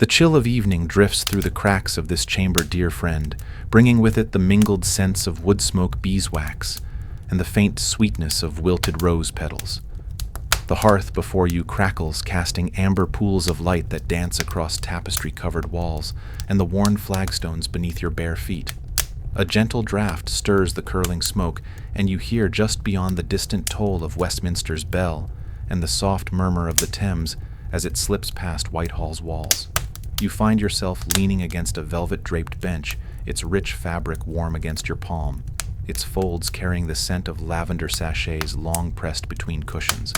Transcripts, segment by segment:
The chill of evening drifts through the cracks of this chamber, dear friend, bringing with it the mingled scents of wood smoke beeswax and the faint sweetness of wilted rose petals. The hearth before you crackles, casting amber pools of light that dance across tapestry-covered walls and the worn flagstones beneath your bare feet. A gentle draught stirs the curling smoke, and you hear just beyond the distant toll of Westminster's bell and the soft murmur of the Thames as it slips past Whitehall's walls. You find yourself leaning against a velvet-draped bench, its rich fabric warm against your palm, its folds carrying the scent of lavender sachets long pressed between cushions.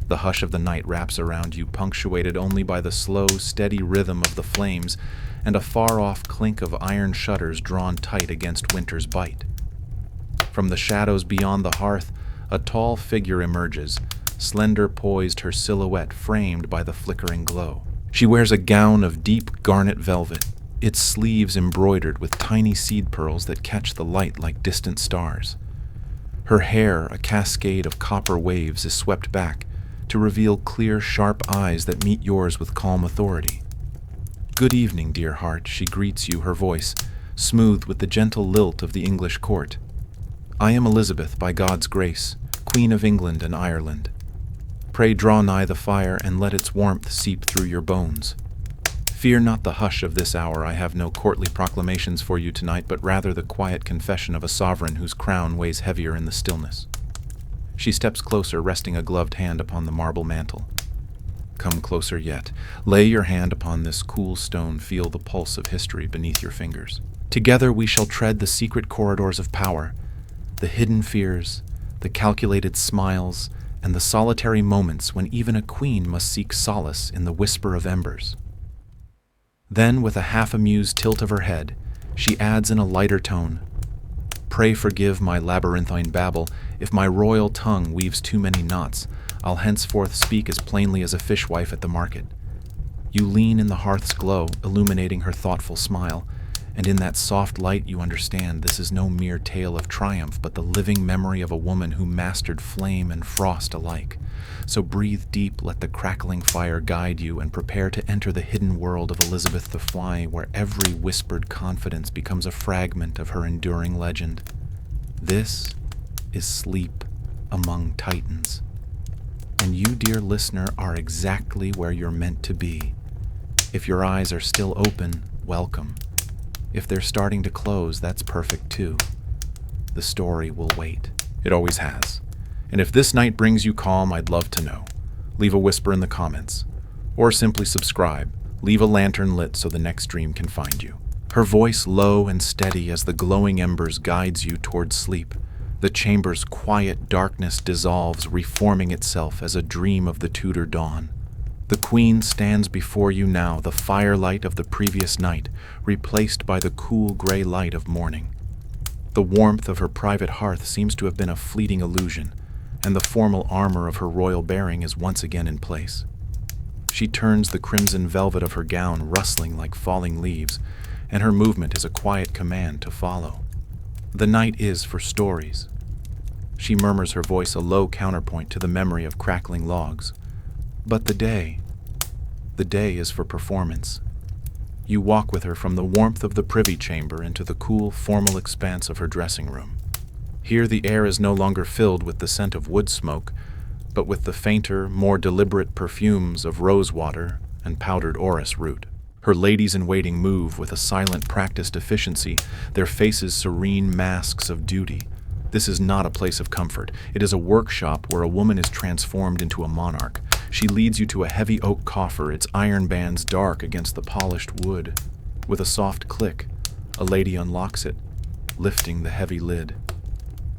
The hush of the night wraps around you, punctuated only by the slow, steady rhythm of the flames and a far-off clink of iron shutters drawn tight against winter's bite. From the shadows beyond the hearth, a tall figure emerges, slender poised, her silhouette framed by the flickering glow. She wears a gown of deep garnet velvet, its sleeves embroidered with tiny seed pearls that catch the light like distant stars. Her hair, a cascade of copper waves, is swept back to reveal clear, sharp eyes that meet yours with calm authority. "Good evening, dear heart," she greets you, her voice smooth with the gentle lilt of the English court. "I am Elizabeth, by God's grace, Queen of England and Ireland. Pray draw nigh the fire and let its warmth seep through your bones. Fear not the hush of this hour. I have no courtly proclamations for you tonight, but rather the quiet confession of a sovereign whose crown weighs heavier in the stillness." She steps closer, resting a gloved hand upon the marble mantel. "Come closer yet. Lay your hand upon this cool stone. Feel the pulse of history beneath your fingers. Together we shall tread the secret corridors of power, the hidden fears, the calculated smiles, and the solitary moments when even a queen must seek solace in the whisper of embers." Then, with a half-amused tilt of her head, she adds in a lighter tone, "Pray forgive my labyrinthine babble. If my royal tongue weaves too many knots, I'll henceforth speak as plainly as a fishwife at the market." You lean in the hearth's glow, illuminating her thoughtful smile, and in that soft light you understand this is no mere tale of triumph, but the living memory of a woman who mastered flame and frost alike. So breathe deep, let the crackling fire guide you, and prepare to enter the hidden world of Elizabeth the Fly, where every whispered confidence becomes a fragment of her enduring legend. This is sleep among Titans. And you, dear listener, are exactly where you're meant to be. If your eyes are still open, welcome. If they're starting to close, that's perfect too. The story will wait. It always has. And if this night brings you calm, I'd love to know. Leave a whisper in the comments. Or simply subscribe. Leave a lantern lit so the next dream can find you. Her voice low and steady as the glowing embers guides you towards sleep. The chamber's quiet darkness dissolves, reforming itself as a dream of the Tudor dawn. The Queen stands before you now, the firelight of the previous night, replaced by the cool gray light of morning. The warmth of her private hearth seems to have been a fleeting illusion, and the formal armor of her royal bearing is once again in place. She turns the crimson velvet of her gown rustling like falling leaves, and her movement is a quiet command to follow. The night is for stories. She murmurs, her voice a low counterpoint to the memory of crackling logs. But the day is for performance. You walk with her from the warmth of the privy chamber into the cool, formal expanse of her dressing room. Here the air is no longer filled with the scent of wood smoke, but with the fainter, more deliberate perfumes of rosewater and powdered orris root. Her ladies-in-waiting move with a silent, practiced efficiency, their faces serene masks of duty. This is not a place of comfort. It is a workshop where a woman is transformed into a monarch. She leads you to a heavy oak coffer, its iron bands dark against the polished wood. With a soft click, a lady unlocks it, lifting the heavy lid.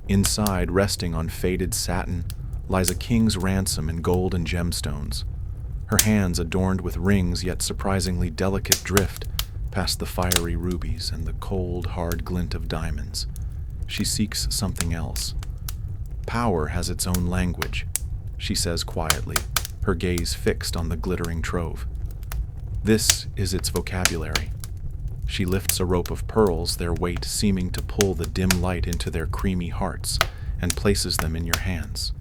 Inside, resting on faded satin, lies a king's ransom in gold and gemstones. Her hands adorned with rings, yet surprisingly delicate, drift past the fiery rubies and the cold, hard glint of diamonds. She seeks something else. Power has its own language, she says quietly, her gaze fixed on the glittering trove. This is its vocabulary. She lifts a rope of pearls, their weight seeming to pull the dim light into their creamy hearts, and places them in your hands.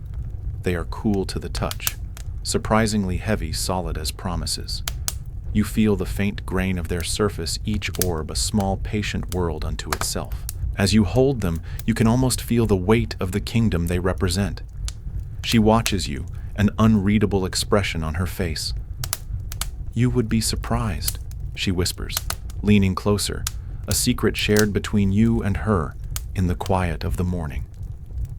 They are cool to the touch, surprisingly heavy, solid as promises. You feel the faint grain of their surface, each orb a small patient world unto itself. As you hold them, you can almost feel the weight of the kingdom they represent. She watches you, an unreadable expression on her face. "You would be surprised," she whispers, leaning closer, a secret shared between you and her in the quiet of the morning.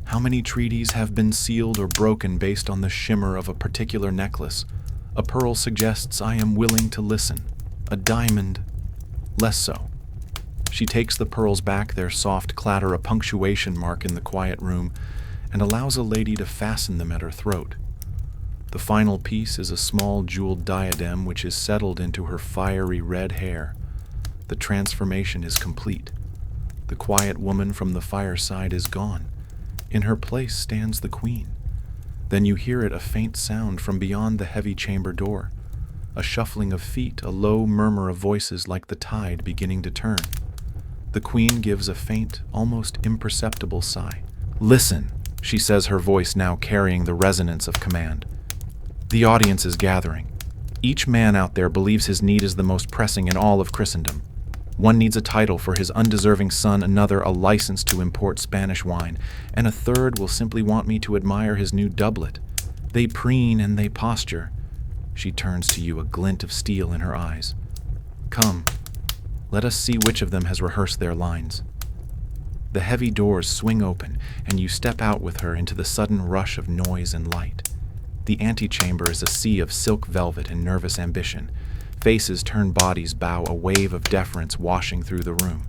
"How many treaties have been sealed or broken based on the shimmer of a particular necklace? A pearl suggests I am willing to listen. A diamond, less so." She takes the pearls back, their soft clatter a punctuation mark in the quiet room, and allows a lady to fasten them at her throat. The final piece is a small jeweled diadem which is settled into her fiery red hair. The transformation is complete. The quiet woman from the fireside is gone. In her place stands the queen. Then you hear it, a faint sound from beyond the heavy chamber door. A shuffling of feet, a low murmur of voices like the tide beginning to turn. The queen gives a faint, almost imperceptible sigh. "Listen," she says, her voice now carrying the resonance of command. The audience is gathering. Each man out there believes his need is the most pressing in all of Christendom. One needs a title for his undeserving son, another a license to import Spanish wine, and a third will simply want me to admire his new doublet. They preen and they posture. She turns to you, a glint of steel in her eyes. "Come, let us see which of them has rehearsed their lines." The heavy doors swing open, and you step out with her into the sudden rush of noise and light. The antechamber is a sea of silk velvet and nervous ambition. Faces turn, bodies bow, a wave of deference washing through the room.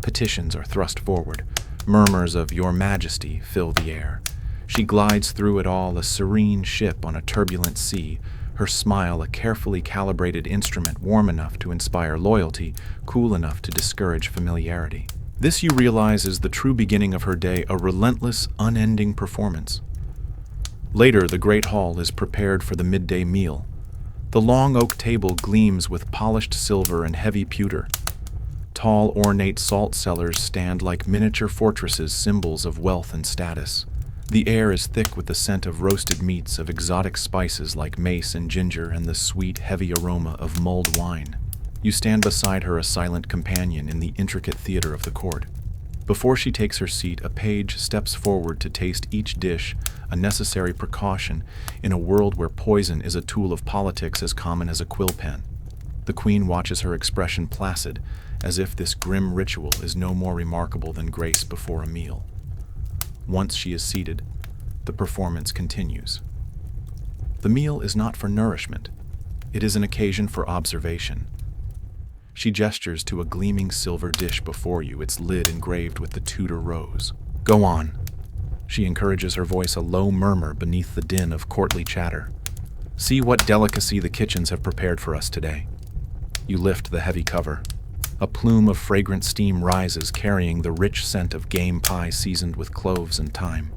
Petitions are thrust forward. Murmurs of "Your Majesty" fill the air. She glides through it all, a serene ship on a turbulent sea, her smile a carefully calibrated instrument, warm enough to inspire loyalty, cool enough to discourage familiarity. This, you realize, is the true beginning of her day, a relentless, unending performance. Later, the great hall is prepared for the midday meal. The long oak table gleams with polished silver and heavy pewter. Tall, ornate salt cellars stand like miniature fortresses, symbols of wealth and status. The air is thick with the scent of roasted meats, of exotic spices like mace and ginger, and the sweet, heavy aroma of mulled wine. You stand beside her, a silent companion in the intricate theater of the court. Before she takes her seat, a page steps forward to taste each dish, a necessary precaution in a world where poison is a tool of politics as common as a quill pen. The queen watches, her expression placid, as if this grim ritual is no more remarkable than grace before a meal. Once she is seated, the performance continues. The meal is not for nourishment. It is an occasion for observation. She gestures to a gleaming silver dish before you, its lid engraved with the Tudor rose. "Go on." She encourages, her voice a low murmur beneath the din of courtly chatter. "See what delicacy the kitchens have prepared for us today." You lift the heavy cover. A plume of fragrant steam rises, carrying the rich scent of game pie seasoned with cloves and thyme.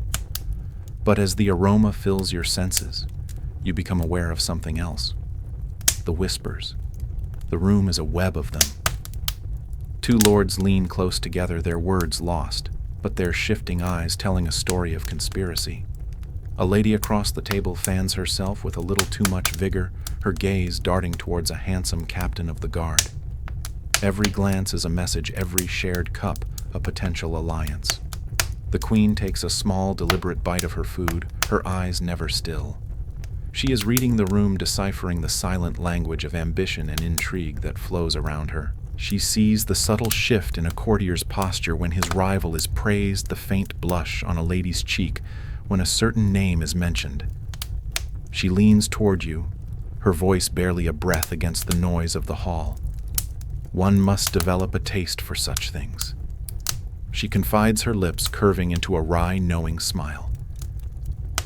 But as the aroma fills your senses, you become aware of something else. The whispers. The room is a web of them. Two lords lean close together, their words lost, but their shifting eyes telling a story of conspiracy. A lady across the table fans herself with a little too much vigor, her gaze darting towards a handsome captain of the guard. Every glance is a message, every shared cup a potential alliance. The queen takes a small, deliberate bite of her food, her eyes never still. She is reading the room, deciphering the silent language of ambition and intrigue that flows around her. She sees the subtle shift in a courtier's posture when his rival is praised, the faint blush on a lady's cheek when a certain name is mentioned. She leans toward you, her voice barely a breath against the noise of the hall. One must develop a taste for such things. She confides, her lips curving into a wry, knowing smile.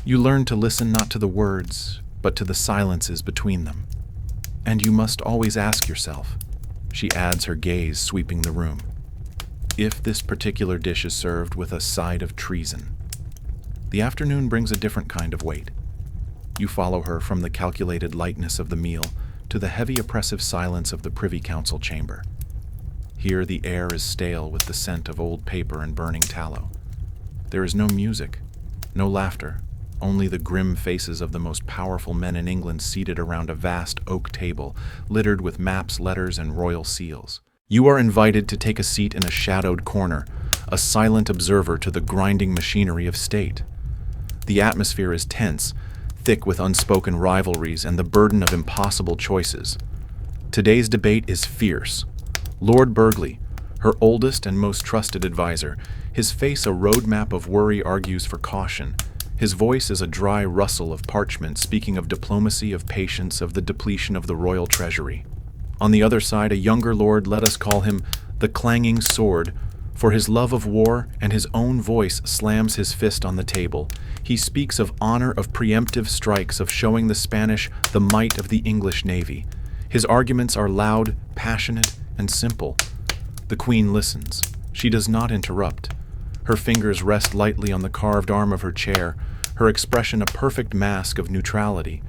You learn to listen not to the words, but to the silences between them. And you must always ask yourself, she adds, her gaze sweeping the room, if this particular dish is served with a side of treason. The afternoon brings a different kind of weight. You follow her from the calculated lightness of the meal to the heavy, oppressive silence of the Privy Council chamber. Here the air is stale with the scent of old paper and burning tallow. There is no music, no laughter, only the grim faces of the most powerful men in England seated around a vast oak table, littered with maps, letters, and royal seals. You are invited to take a seat in a shadowed corner, a silent observer to the grinding machinery of state. The atmosphere is tense, thick with unspoken rivalries and the burden of impossible choices. Today's debate is fierce. Lord Burghley, her oldest and most trusted advisor, his face a roadmap of worry argues for caution. His voice is a dry rustle of parchment speaking of diplomacy, of patience, of the depletion of the royal treasury. On the other side, a younger lord, let us call him the clanging sword, for his love of war and his own voice slams his fist on the table. He speaks of honor, of preemptive strikes, of showing the Spanish the might of the English navy. His arguments are loud, passionate, and simple. The Queen listens. She does not interrupt. Her fingers rest lightly on the carved arm of her chair, her expression a perfect mask of neutrality.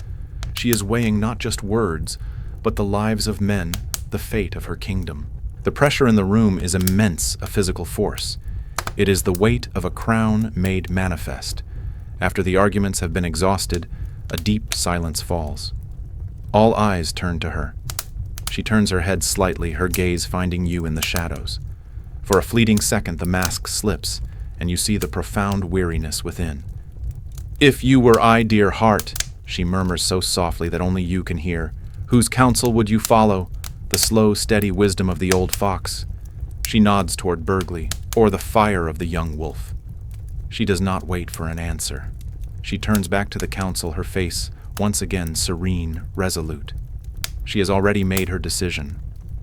She is weighing not just words, but the lives of men, the fate of her kingdom. The pressure in the room is immense, a physical force. It is the weight of a crown made manifest. After the arguments have been exhausted, a deep silence falls. All eyes turn to her. She turns her head slightly, her gaze finding you in the shadows. For a fleeting second, the mask slips, and you see the profound weariness within. "If you were I, dear heart," she murmurs so softly that only you can hear, "whose counsel would you follow? The slow, steady wisdom of the old fox?" She nods toward Burghley, or the fire of the young wolf. She does not wait for an answer. She turns back to the council, her face once again serene, resolute. She has already made her decision.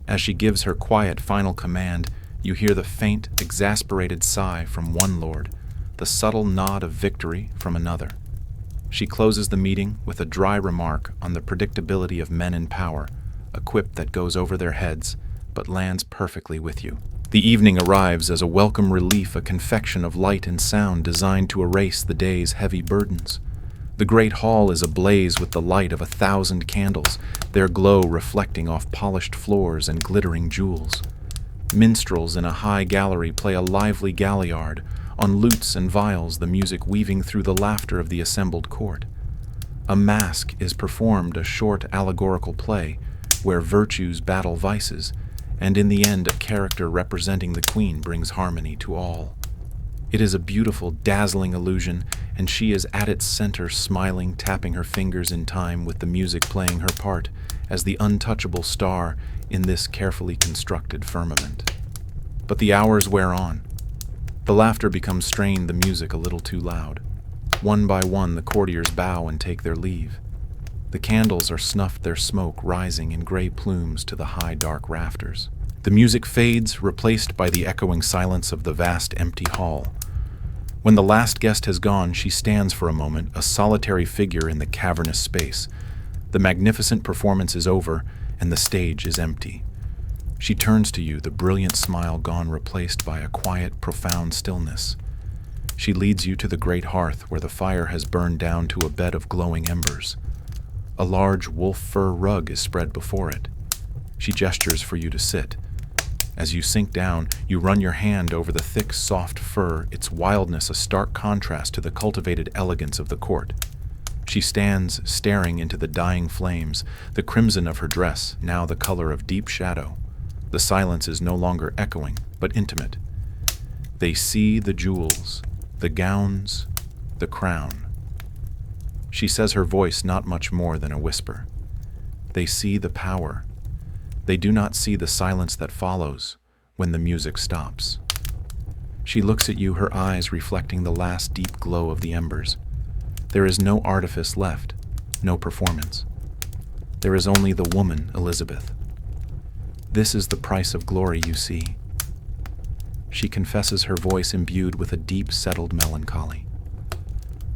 As she gives her quiet final command, you hear the faint, exasperated sigh from one lord, the subtle nod of victory from another. She closes the meeting with a dry remark on the predictability of men in power, a quip that goes over their heads but lands perfectly with you. The evening arrives as a welcome relief, a confection of light and sound designed to erase the day's heavy burdens. The great hall is ablaze with the light of 1,000 candles, their glow reflecting off polished floors and glittering jewels. Minstrels in a high gallery play a lively galliard, on lutes and viols the music weaving through the laughter of the assembled court. A masque is performed, a short allegorical play, where virtues battle vices, and in the end a character representing the Queen brings harmony to all. It is a beautiful, dazzling illusion, and she is at its center, smiling, tapping her fingers in time with the music playing her part as the untouchable star in this carefully constructed firmament. But the hours wear on. The laughter becomes strained, the music a little too loud. One by one, the courtiers bow and take their leave. The candles are snuffed, their smoke rising in gray plumes to the high, dark rafters. The music fades, replaced by the echoing silence of the vast, empty hall. When the last guest has gone, she stands for a moment, a solitary figure in the cavernous space. The magnificent performance is over, and the stage is empty. She turns to you, the brilliant smile gone, replaced by a quiet, profound stillness. She leads you to the great hearth, where the fire has burned down to a bed of glowing embers. A large wolf fur rug is spread before it. She gestures for you to sit. As you sink down, you run your hand over the thick, soft fur, its wildness a stark contrast to the cultivated elegance of the court. She stands, staring into the dying flames, the crimson of her dress now the color of deep shadow. The silence is no longer echoing, but intimate. They see the jewels, the gowns, the crown. She says, her voice not much more than a whisper. They see the power. They do not see the silence that follows when the music stops. She looks at you, her eyes reflecting the last deep glow of the embers. There is no artifice left, no performance. There is only the woman, Elizabeth. This is the price of glory, you see. She confesses, her voice imbued with a deep, settled melancholy.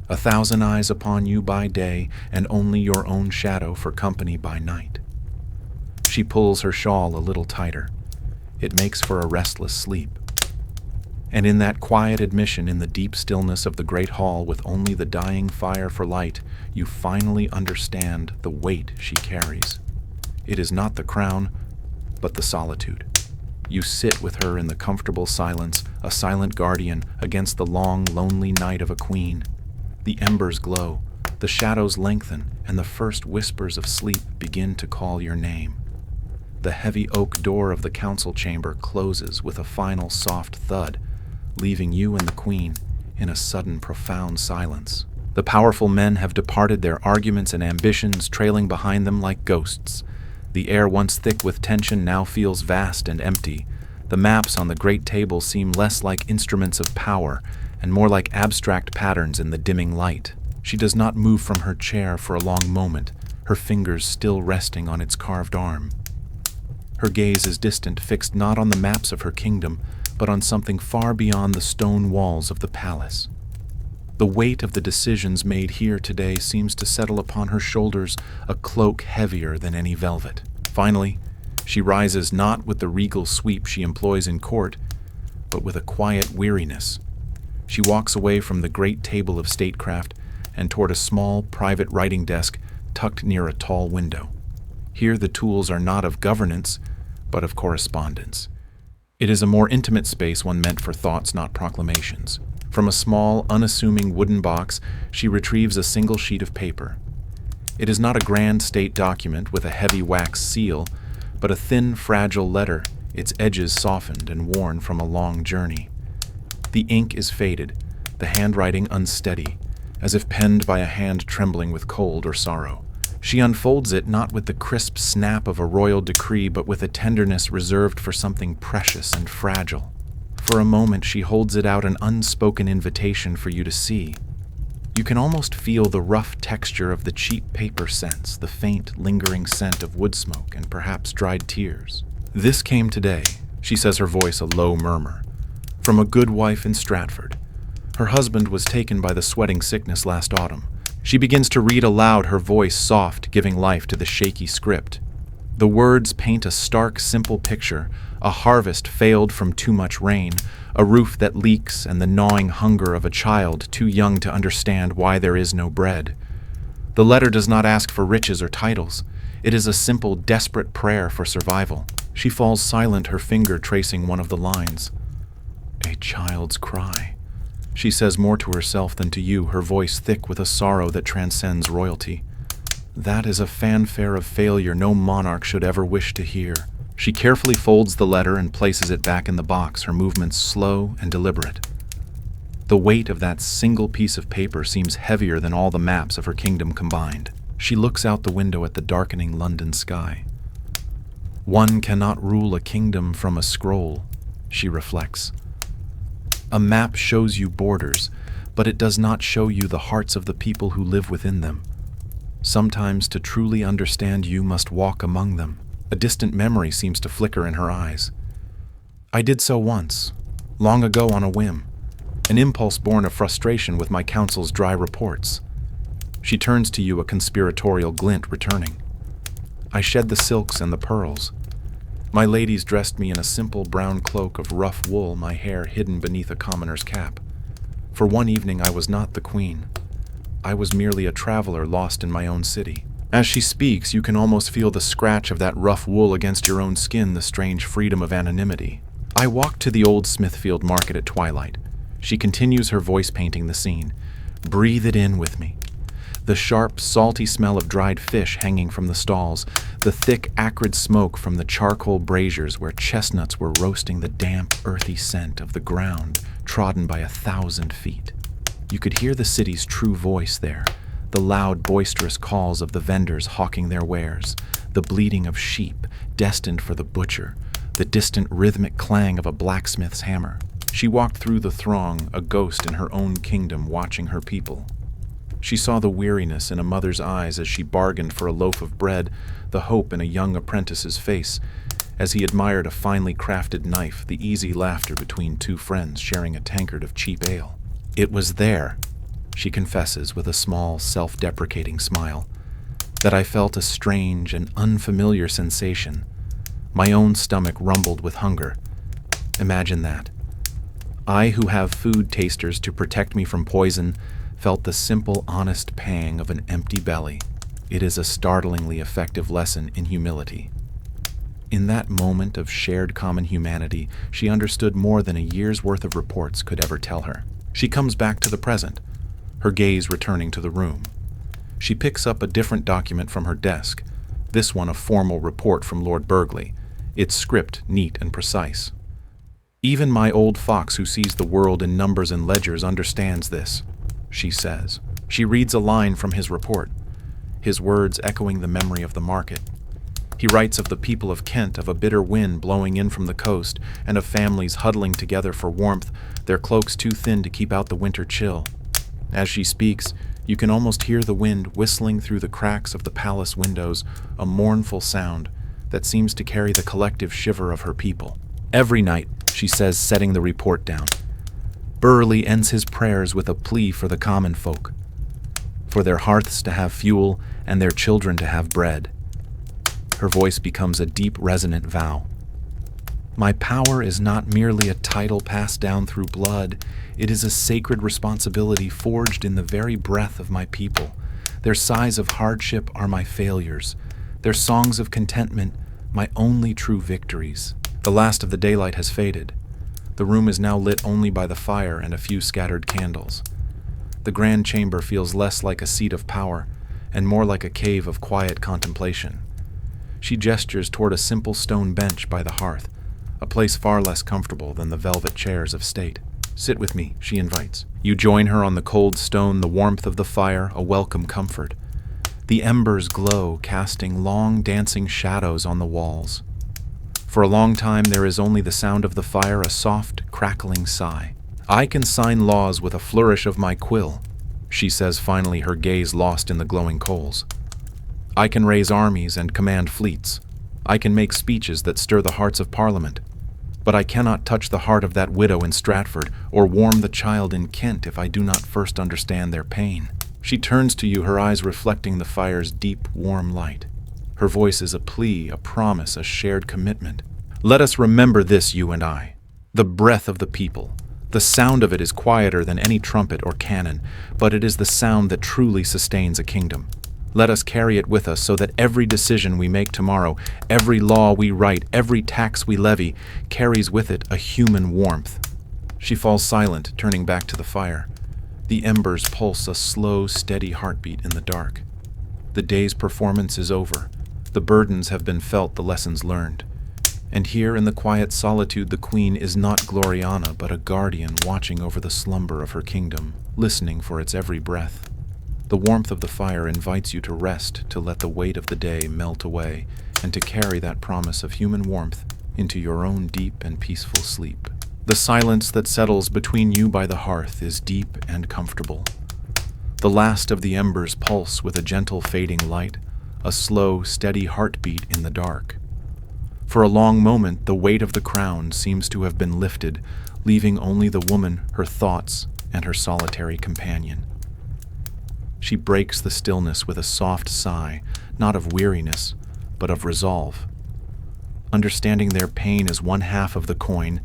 1,000 eyes upon you by day, and only your own shadow for company by night. She pulls her shawl a little tighter. It makes for a restless sleep. And in that quiet admission, in the deep stillness of the great hall with only the dying fire for light, you finally understand the weight she carries. It is not the crown, but the solitude. You sit with her in the comfortable silence, a silent guardian against the long, lonely night of a queen. The embers glow, the shadows lengthen, and the first whispers of sleep begin to call your name. The heavy oak door of the council chamber closes with a final soft thud, leaving you and the queen in a sudden profound silence. The powerful men have departed, their arguments and ambitions trailing behind them like ghosts. The air once thick with tension now feels vast and empty. The maps on the great table seem less like instruments of power and more like abstract patterns in the dimming light. She does not move from her chair for a long moment, her fingers still resting on its carved arm. Her gaze is distant, fixed not on the maps of her kingdom, but on something far beyond the stone walls of the palace. The weight of the decisions made here today seems to settle upon her shoulders, a cloak heavier than any velvet. Finally, she rises not with the regal sweep she employs in court, but with a quiet weariness. She walks away from the great table of statecraft and toward a small, private writing desk tucked near a tall window. Here the tools are not of governance, but of correspondence. It is a more intimate space, one meant for thoughts, not proclamations. From a small, unassuming wooden box, she retrieves a single sheet of paper. It is not a grand state document with a heavy wax seal, but a thin, fragile letter, its edges softened and worn from a long journey. The ink is faded, the handwriting unsteady, as if penned by a hand trembling with cold or sorrow. She unfolds it not with the crisp snap of a royal decree, but with a tenderness reserved for something precious and fragile. For a moment she holds it out, an unspoken invitation for you to see. You can almost feel the rough texture of the cheap paper scents, the faint, lingering scent of wood smoke and perhaps dried tears. "This came today," she says, her voice a low murmur, "from a good wife in Stratford. Her husband was taken by the sweating sickness last autumn." She begins to read aloud, her voice soft, giving life to the shaky script. The words paint a stark, simple picture, a harvest failed from too much rain, a roof that leaks, and the gnawing hunger of a child too young to understand why there is no bread. The letter does not ask for riches or titles. It is a simple, desperate prayer for survival. She falls silent, her finger tracing one of the lines. "A child's cry." She says more to herself than to you, her voice thick with a sorrow that transcends royalty. "That is a fanfare of failure no monarch should ever wish to hear." She carefully folds the letter and places it back in the box, her movements slow and deliberate. The weight of that single piece of paper seems heavier than all the maps of her kingdom combined. She looks out the window at the darkening London sky. "One cannot rule a kingdom from a scroll," she reflects. "A map shows you borders, but it does not show you the hearts of the people who live within them. Sometimes to truly understand you must walk among them." A distant memory seems to flicker in her eyes. "I did so once, long ago on a whim, an impulse born of frustration with my council's dry reports." She turns to you, a conspiratorial glint returning. "I shed the silks and the pearls. My ladies dressed me in a simple brown cloak of rough wool, my hair hidden beneath a commoner's cap. For one evening I was not the queen. I was merely a traveler lost in my own city." As she speaks, you can almost feel the scratch of that rough wool against your own skin, the strange freedom of anonymity. "I walked to the old Smithfield market at twilight." She continues, her voice painting the scene. "Breathe it in with me. The sharp, salty smell of dried fish hanging from the stalls, the thick, acrid smoke from the charcoal braziers where chestnuts were roasting, the damp, earthy scent of the ground trodden by 1,000 feet. You could hear the city's true voice there, the loud, boisterous calls of the vendors hawking their wares, the bleating of sheep destined for the butcher, the distant rhythmic clang of a blacksmith's hammer. She walked through the throng, a ghost in her own kingdom, watching her people. She saw the weariness in a mother's eyes as she bargained for a loaf of bread, the hope in a young apprentice's face as he admired a finely crafted knife, the easy laughter between two friends sharing a tankard of cheap ale. "It was there," she confesses with a small, self-deprecating smile, "that I felt a strange and unfamiliar sensation. My own stomach rumbled with hunger. Imagine that. I, who have food tasters to protect me from poison, felt the simple, honest pang of an empty belly. It is a startlingly effective lesson in humility." In that moment of shared common humanity, she understood more than a year's worth of reports could ever tell her. She comes back to the present. her gaze returning to the room. She picks up a different document from her desk, this one a formal report from Lord Burghley, its script neat and precise. "Even my old fox who sees the world in numbers and ledgers understands this," she says. She reads a line from his report, his words echoing the memory of the market. He writes of the people of Kent, of a bitter wind blowing in from the coast, and of families huddling together for warmth, their cloaks too thin to keep out the winter chill. As she speaks, you can almost hear the wind whistling through the cracks of the palace windows, a mournful sound that seems to carry the collective shiver of her people. "Every night," she says, setting the report down, "Burghley ends his prayers with a plea for the common folk, for their hearths to have fuel and their children to have bread." Her voice becomes a deep, resonant vow. "My power is not merely a title passed down through blood. It is a sacred responsibility forged in the very breath of my people. Their sighs of hardship are my failures. Their songs of contentment, my only true victories." The last of the daylight has faded. The room is now lit only by the fire and a few scattered candles. The grand chamber feels less like a seat of power and more like a cave of quiet contemplation. She gestures toward a simple stone bench by the hearth, a place far less comfortable than the velvet chairs of state. "Sit with me," she invites. You join her on the cold stone, the warmth of the fire, a welcome comfort. The embers glow, casting long, dancing shadows on the walls. For a long time there is only the sound of the fire, a soft, crackling sigh. "I can sign laws with a flourish of my quill," she says finally, her gaze lost in the glowing coals. "I can raise armies and command fleets. I can make speeches that stir the hearts of Parliament. But I cannot touch the heart of that widow in Stratford or warm the child in Kent if I do not first understand their pain." She turns to you, her eyes reflecting the fire's deep, warm light. Her voice is a plea, a promise, a shared commitment. "Let us remember this, you and I. The breath of the people. The sound of it is quieter than any trumpet or cannon, but it is the sound that truly sustains a kingdom. Let us carry it with us so that every decision we make tomorrow, every law we write, every tax we levy, carries with it a human warmth." She falls silent, turning back to the fire. The embers pulse a slow, steady heartbeat in the dark. The day's performance is over. The burdens have been felt, the lessons learned. And here in the quiet solitude, the Queen is not Gloriana, but a guardian watching over the slumber of her kingdom, listening for its every breath. The warmth of the fire invites you to rest, to let the weight of the day melt away, and to carry that promise of human warmth into your own deep and peaceful sleep. The silence that settles between you by the hearth is deep and comfortable. The last of the embers pulse with a gentle fading light, a slow, steady heartbeat in the dark. For a long moment, the weight of the crown seems to have been lifted, leaving only the woman, her thoughts, and her solitary companion. She breaks the stillness with a soft sigh, not of weariness, but of resolve. Understanding their pain is one half of the coin,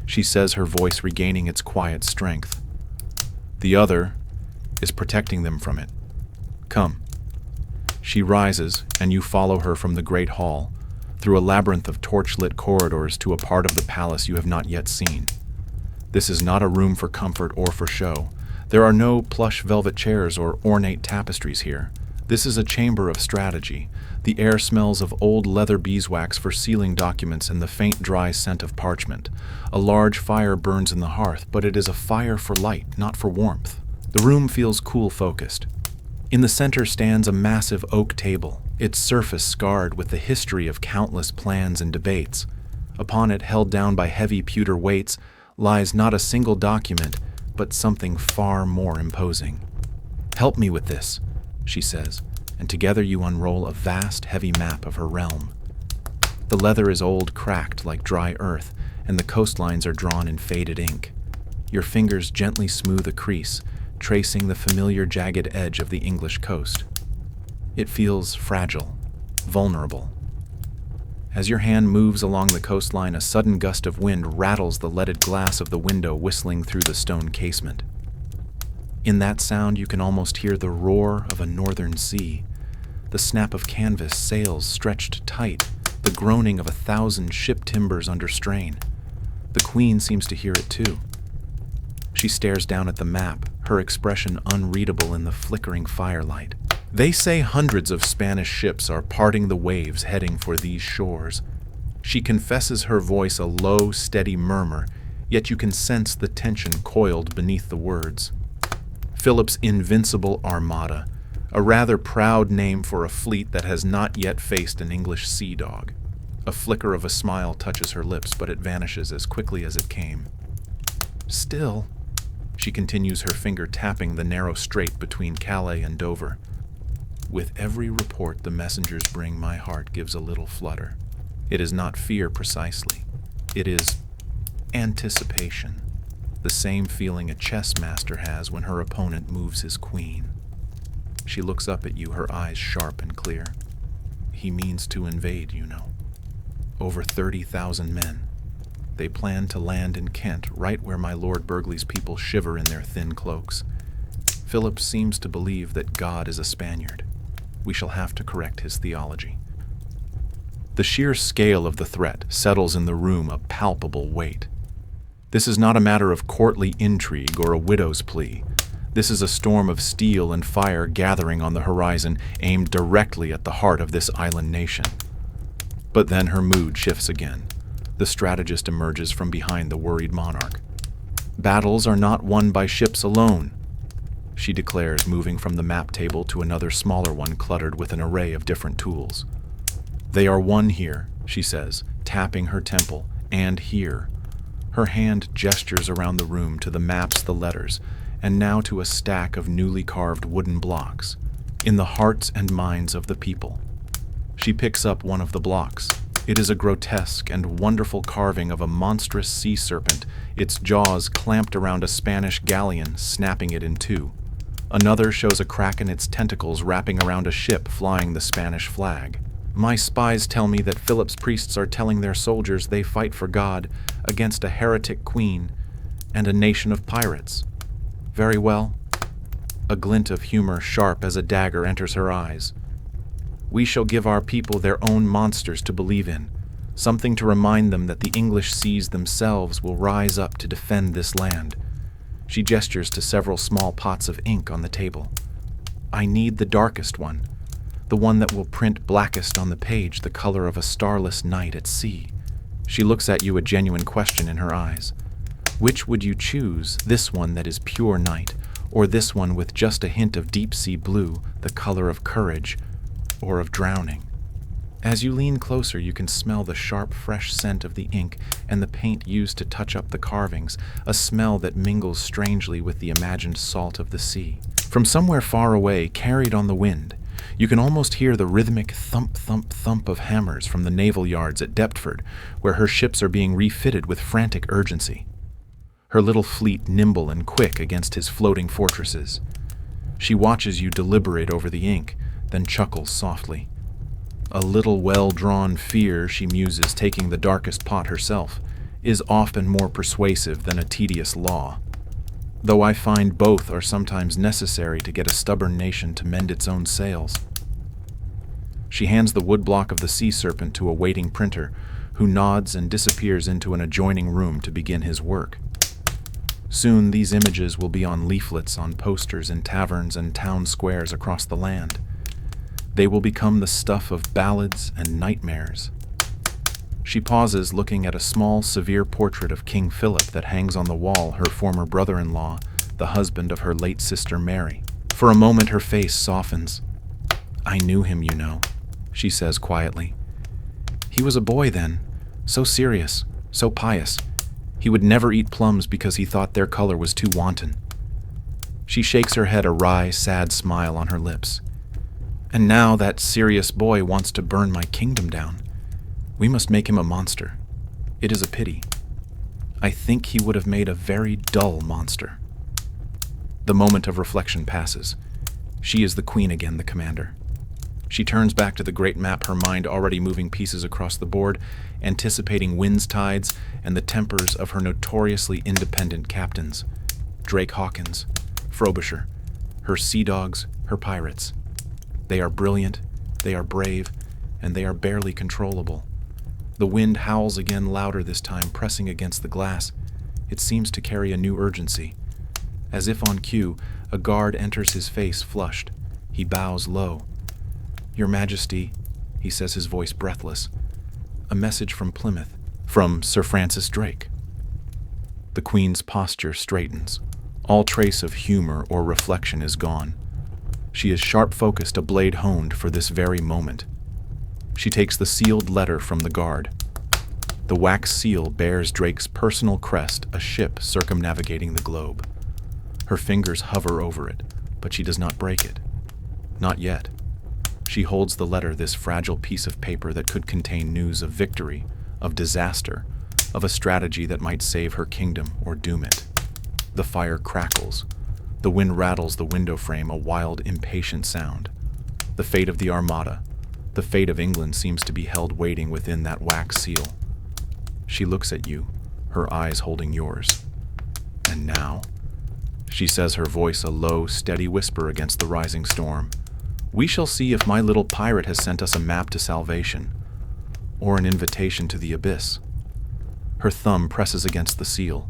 she says, her voice regaining its quiet strength. The other is protecting them from it. Come. She rises, and you follow her from the great hall, through a labyrinth of torch-lit corridors to a part of the palace you have not yet seen. This is not a room for comfort or for show. There are no plush velvet chairs or ornate tapestries here. This is a chamber of strategy. The air smells of old leather beeswax for sealing documents and the faint dry scent of parchment. A large fire burns in the hearth, but it is a fire for light, not for warmth. The room feels cool-focused. In the center stands a massive oak table, its surface scarred with the history of countless plans and debates. Upon it, held down by heavy pewter weights, lies not a single document, but something far more imposing. "Help me with this," she says, and together you unroll a vast, heavy map of her realm. The leather is old, cracked like dry earth, and the coastlines are drawn in faded ink. Your fingers gently smooth a crease, tracing the familiar jagged edge of the English coast. It feels fragile, vulnerable. As your hand moves along the coastline, a sudden gust of wind rattles the leaded glass of the window, whistling through the stone casement. In that sound, you can almost hear the roar of a northern sea, the snap of canvas sails stretched tight, the groaning of 1,000 ship timbers under strain. The Queen seems to hear it too. She stares down at the map, her expression unreadable in the flickering firelight. They say hundreds of Spanish ships are parting the waves heading for these shores. She confesses, her voice a low, steady murmur, yet you can sense the tension coiled beneath the words. Philip's invincible Armada, a rather proud name for a fleet that has not yet faced an English sea dog. A flicker of a smile touches her lips, but it vanishes as quickly as it came. Still, she continues, her finger tapping the narrow strait between Calais and Dover. With every report the messengers bring, my heart gives a little flutter. It is not fear precisely. It is anticipation, the same feeling a chess master has when her opponent moves his queen. She looks up at you, her eyes sharp and clear. He means to invade, you know. Over 30,000 men. They plan to land in Kent, right where my Lord Burghley's people shiver in their thin cloaks. Philip seems to believe that God is a Spaniard. We shall have to correct his theology. The sheer scale of the threat settles in the room a palpable weight. This is not a matter of courtly intrigue or a widow's plea. This is a storm of steel and fire gathering on the horizon, aimed directly at the heart of this island nation. But then her mood shifts again. The strategist emerges from behind the worried monarch. Battles are not won by ships alone, she declares, moving from the map table to another smaller one cluttered with an array of different tools. They are won here, she says, tapping her temple, and here. Her hand gestures around the room to the maps, the letters, and now to a stack of newly carved wooden blocks, in the hearts and minds of the people. She picks up one of the blocks. It is a grotesque and wonderful carving of a monstrous sea serpent, its jaws clamped around a Spanish galleon, snapping it in two. Another shows a crack in its tentacles wrapping around a ship flying the Spanish flag. My spies tell me that Philip's priests are telling their soldiers they fight for God against a heretic queen and a nation of pirates. Very well. A glint of humor sharp as a dagger enters her eyes. We shall give our people their own monsters to believe in, something to remind them that the English seas themselves will rise up to defend this land. She gestures to several small pots of ink on the table. I need the darkest one, the one that will print blackest on the page the color of a starless night at sea. She looks at you, a genuine question in her eyes. Which would you choose, this one that is pure night, or this one with just a hint of deep-sea blue, the color of courage, or of drowning? As you lean closer, you can smell the sharp, fresh scent of the ink and the paint used to touch up the carvings, a smell that mingles strangely with the imagined salt of the sea. From somewhere far away, carried on the wind, you can almost hear the rhythmic thump, thump, thump of hammers from the naval yards at Deptford, where her ships are being refitted with frantic urgency. Her little fleet nimble and quick against his floating fortresses. She watches you deliberate over the ink, then chuckles softly. A little well-drawn fear, she muses, taking the darkest pot herself, is often more persuasive than a tedious law, though I find both are sometimes necessary to get a stubborn nation to mend its own sails. She hands the woodblock of the sea serpent to a waiting printer, who nods and disappears into an adjoining room to begin his work. Soon these images will be on leaflets on posters in taverns and town squares across the land. They will become the stuff of ballads and nightmares. She pauses, looking at a small, severe portrait of King Philip that hangs on the wall, her former brother-in-law, the husband of her late sister Mary. For a moment her face softens. I knew him, you know, she says quietly. He was a boy then, so serious, so pious. He would never eat plums because he thought their color was too wanton. She shakes her head, a wry, sad smile on her lips. And now that serious boy wants to burn my kingdom down. We must make him a monster. It is a pity. I think he would have made a very dull monster. The moment of reflection passes. She is the queen again, the commander. She turns back to the great map, her mind already moving pieces across the board, anticipating winds, tides, and the tempers of her notoriously independent captains. Drake Hawkins, Frobisher, her sea dogs, her pirates. They are brilliant, they are brave, and they are barely controllable. The wind howls again, louder this time, pressing against the glass. It seems to carry a new urgency. As if on cue, a guard enters, his face flushed. He bows low. "Your Majesty," he says, his voice breathless. "A message from Plymouth." "From Sir Francis Drake." The Queen's posture straightens. All trace of humor or reflection is gone. She is sharp-focused, a blade honed for this very moment. She takes the sealed letter from the guard. The wax seal bears Drake's personal crest, a ship circumnavigating the globe. Her fingers hover over it, but she does not break it. Not yet. She holds the letter, this fragile piece of paper that could contain news of victory, of disaster, of a strategy that might save her kingdom or doom it. The fire crackles. The wind rattles the window frame, a wild, impatient sound. The fate of the Armada, the fate of England seems to be held waiting within that wax seal. She looks at you, her eyes holding yours. "And now?" she says, her voice a low, steady whisper against the rising storm. "We shall see if my little pirate has sent us a map to salvation, or an invitation to the abyss." Her thumb presses against the seal.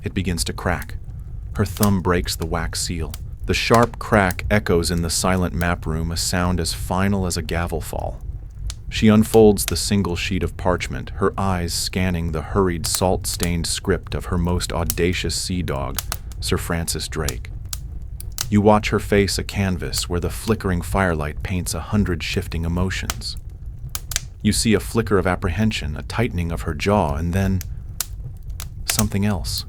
It begins to crack. Her thumb breaks the wax seal. The sharp crack echoes in the silent map room, a sound as final as a gavel fall. She unfolds the single sheet of parchment, her eyes scanning the hurried, salt-stained script of her most audacious sea dog, Sir Francis Drake. You watch her face, a canvas where the flickering firelight paints 100 shifting emotions. You see a flicker of apprehension, a tightening of her jaw, and then something else.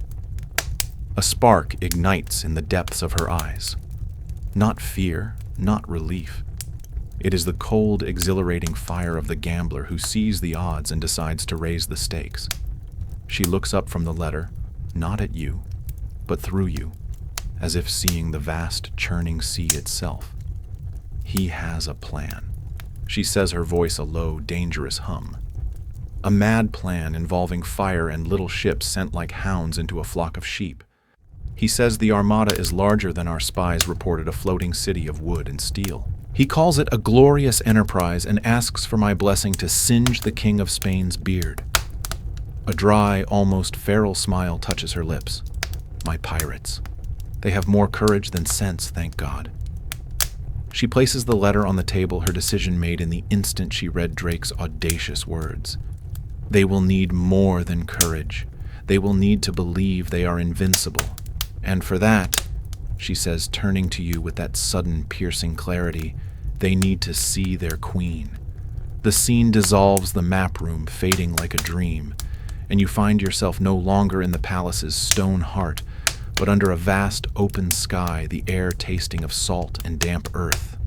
A spark ignites in the depths of her eyes. Not fear, not relief. It is the cold, exhilarating fire of the gambler who sees the odds and decides to raise the stakes. She looks up from the letter, not at you, but through you, as if seeing the vast, churning sea itself. "He has a plan," she says, her voice a low, dangerous hum. "A mad plan involving fire and little ships sent like hounds into a flock of sheep. He says the Armada is larger than our spies reported, a floating city of wood and steel. He calls it a glorious enterprise and asks for my blessing to singe the King of Spain's beard." A dry, almost feral smile touches her lips. "My pirates. They have more courage than sense, thank God." She places the letter on the table, her decision made in the instant she read Drake's audacious words. They will need more than courage. They will need to believe they are invincible. And for that, she says, turning to you with that sudden, piercing clarity, they need to see their queen. The scene dissolves, the map room fading like a dream, and you find yourself no longer in the palace's stone heart, but under a vast open sky, the air tasting of salt and damp earth.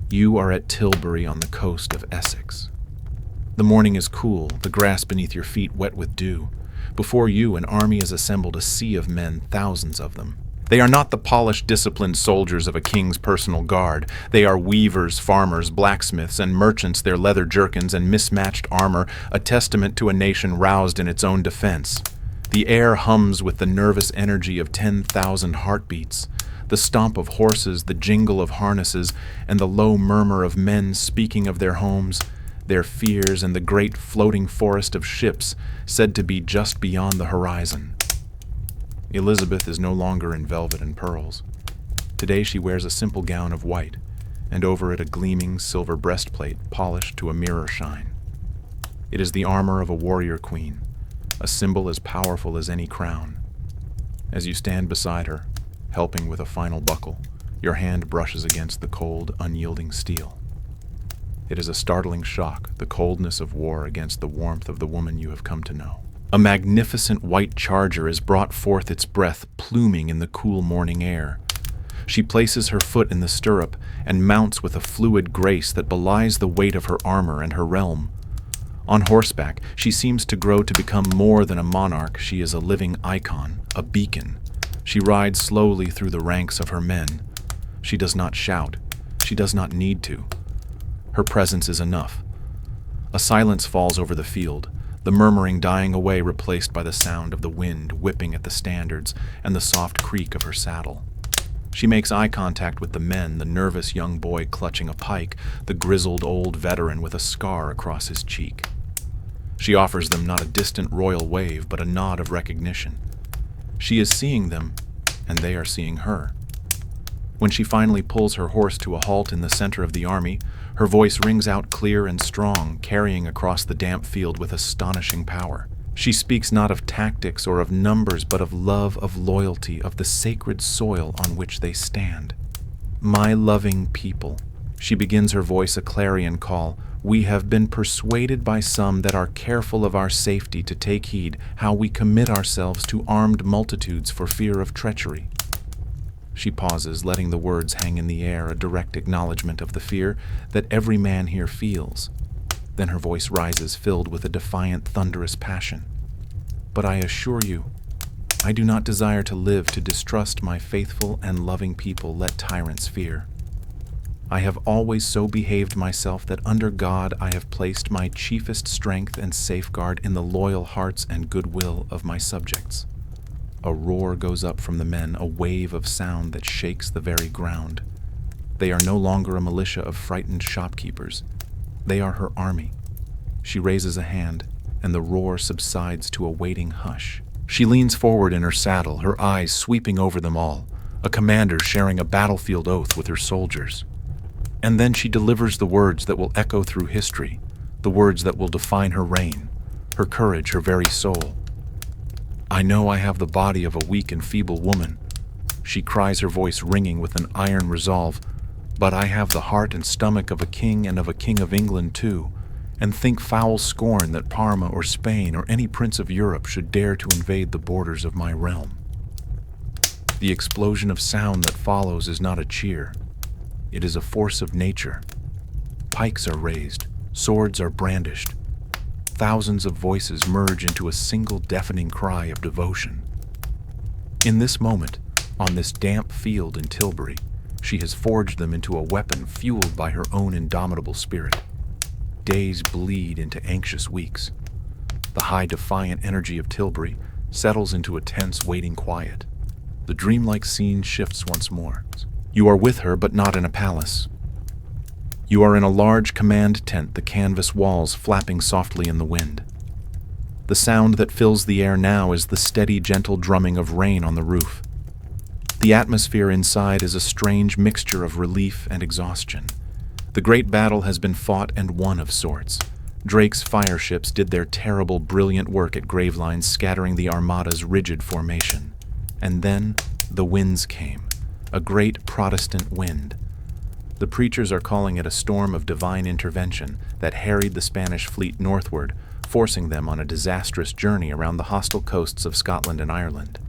You are at Tilbury on the coast of Essex. The morning is cool, the grass beneath your feet wet with dew. Before you, an army is assembled, a sea of men, thousands of them. They are not the polished, disciplined soldiers of a king's personal guard. They are weavers, farmers, blacksmiths, and merchants, their leather jerkins and mismatched armor, a testament to a nation roused in its own defense. The air hums with the nervous energy of 10,000 heartbeats. The stomp of horses, the jingle of harnesses, and the low murmur of men speaking of their homes, their fears, and the great floating forest of ships said to be just beyond the horizon. Elizabeth is no longer in velvet and pearls. Today she wears a simple gown of white, and over it a gleaming silver breastplate polished to a mirror shine. It is the armor of a warrior queen, a symbol as powerful as any crown. As you stand beside her, helping with a final buckle, your hand brushes against the cold, unyielding steel. It is a startling shock, the coldness of war against the warmth of the woman you have come to know. A magnificent white charger is brought forth, its breath pluming in the cool morning air. She places her foot in the stirrup and mounts with a fluid grace that belies the weight of her armor and her realm. On horseback, she seems to grow to become more than a monarch. She is a living icon, a beacon. She rides slowly through the ranks of her men. She does not shout. She does not need to. Her presence is enough. A silence falls over the field, the murmuring dying away, replaced by the sound of the wind whipping at the standards and the soft creak of her saddle. She makes eye contact with the men, the nervous young boy clutching a pike, the grizzled old veteran with a scar across his cheek. She offers them not a distant royal wave, but a nod of recognition. She is seeing them and they are seeing her. When she finally pulls her horse to a halt in the center of the army, her voice rings out clear and strong, carrying across the damp field with astonishing power. She speaks not of tactics or of numbers, but of love, of loyalty, of the sacred soil on which they stand. My loving people, she begins her voice a clarion call, we have been persuaded by some that are careful of our safety to take heed how we commit ourselves to armed multitudes for fear of treachery. She pauses, letting the words hang in the air, a direct acknowledgement of the fear that every man here feels. Then her voice rises, filled with a defiant, thunderous passion. But I assure you, I do not desire to live to distrust my faithful and loving people let tyrants fear. I have always so behaved myself that under God I have placed my chiefest strength and safeguard in the loyal hearts and goodwill of my subjects. A roar goes up from the men, a wave of sound that shakes the very ground. They are no longer a militia of frightened shopkeepers. They are her army. She raises a hand, and the roar subsides to a waiting hush. She leans forward in her saddle, her eyes sweeping over them all, a commander sharing a battlefield oath with her soldiers. And then she delivers the words that will echo through history, the words that will define her reign, her courage, her very soul. I know I have the body of a weak and feeble woman, she cries, her voice ringing with an iron resolve, but I have the heart and stomach of a king and of a king of England too, and think foul scorn that Parma or Spain or any prince of Europe should dare to invade the borders of my realm. The explosion of sound that follows is not a cheer. It is a force of nature. Pikes are raised, swords are brandished. Thousands of voices merge into a single deafening cry of devotion. In this moment, on this damp field in Tilbury, she has forged them into a weapon fueled by her own indomitable spirit. Days bleed into anxious weeks. The high defiant energy of Tilbury settles into a tense waiting quiet. The dreamlike scene shifts once more. You are with her, but not in a palace. You are in a large command tent, the canvas walls flapping softly in the wind. The sound that fills the air now is the steady, gentle drumming of rain on the roof. The atmosphere inside is a strange mixture of relief and exhaustion. The great battle has been fought and won of sorts. Drake's fire ships did their terrible, brilliant work at Gravelines, scattering the Armada's rigid formation. And then the winds came. A great Protestant wind. The preachers are calling it a storm of divine intervention that harried the Spanish fleet northward, forcing them on a disastrous journey around the hostile coasts of Scotland and Ireland.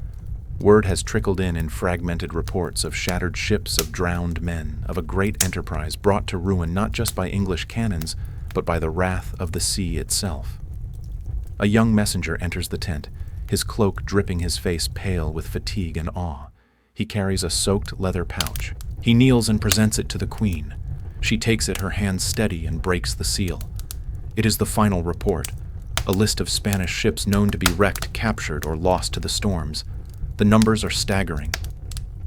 Word has trickled in fragmented reports of shattered ships, of drowned men, of a great enterprise brought to ruin not just by English cannons, but by the wrath of the sea itself. A young messenger enters the tent, his cloak dripping, his face pale with fatigue and awe. He carries a soaked leather pouch. He kneels and presents it to the Queen. She takes it, her hand steady, and breaks the seal. It is the final report, a list of Spanish ships known to be wrecked, captured, or lost to the storms. The numbers are staggering.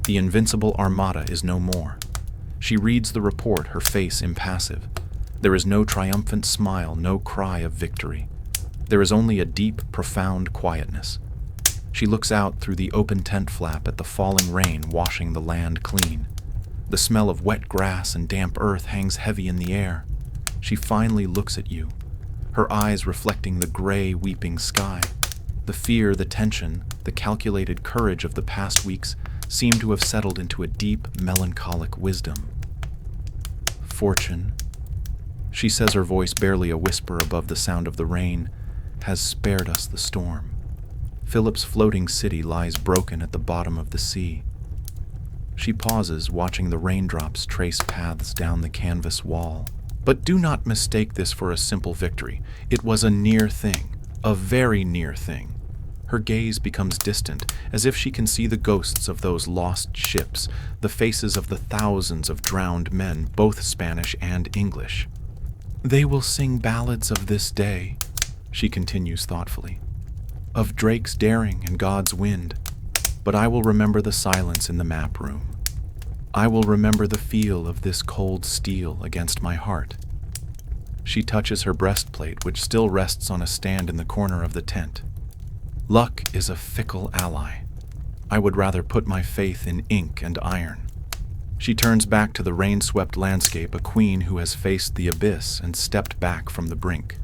The invincible Armada is no more. She reads the report, her face impassive. There is no triumphant smile, no cry of victory. There is only a deep, profound quietness. She looks out through the open tent flap at the falling rain washing the land clean. The smell of wet grass and damp earth hangs heavy in the air. She finally looks at you, her eyes reflecting the gray, weeping sky. The fear, the tension, the calculated courage of the past weeks seem to have settled into a deep, melancholic wisdom. Fortune, she says, her voice barely a whisper above the sound of the rain, has spared us the storm. Philip's floating city lies broken at the bottom of the sea. She pauses, watching the raindrops trace paths down the canvas wall. But do not mistake this for a simple victory. It was a near thing, a very near thing. Her gaze becomes distant, as if she can see the ghosts of those lost ships, the faces of the thousands of drowned men, both Spanish and English. They will sing ballads of this day, she continues thoughtfully, of Drake's daring and God's wind, but I will remember the silence in the map room. I will remember the feel of this cold steel against my heart. She touches her breastplate, which still rests on a stand in the corner of the tent. Luck is a fickle ally. I would rather put my faith in ink and iron. She turns back to the rain-swept landscape, a queen who has faced the abyss and stepped back from the brink.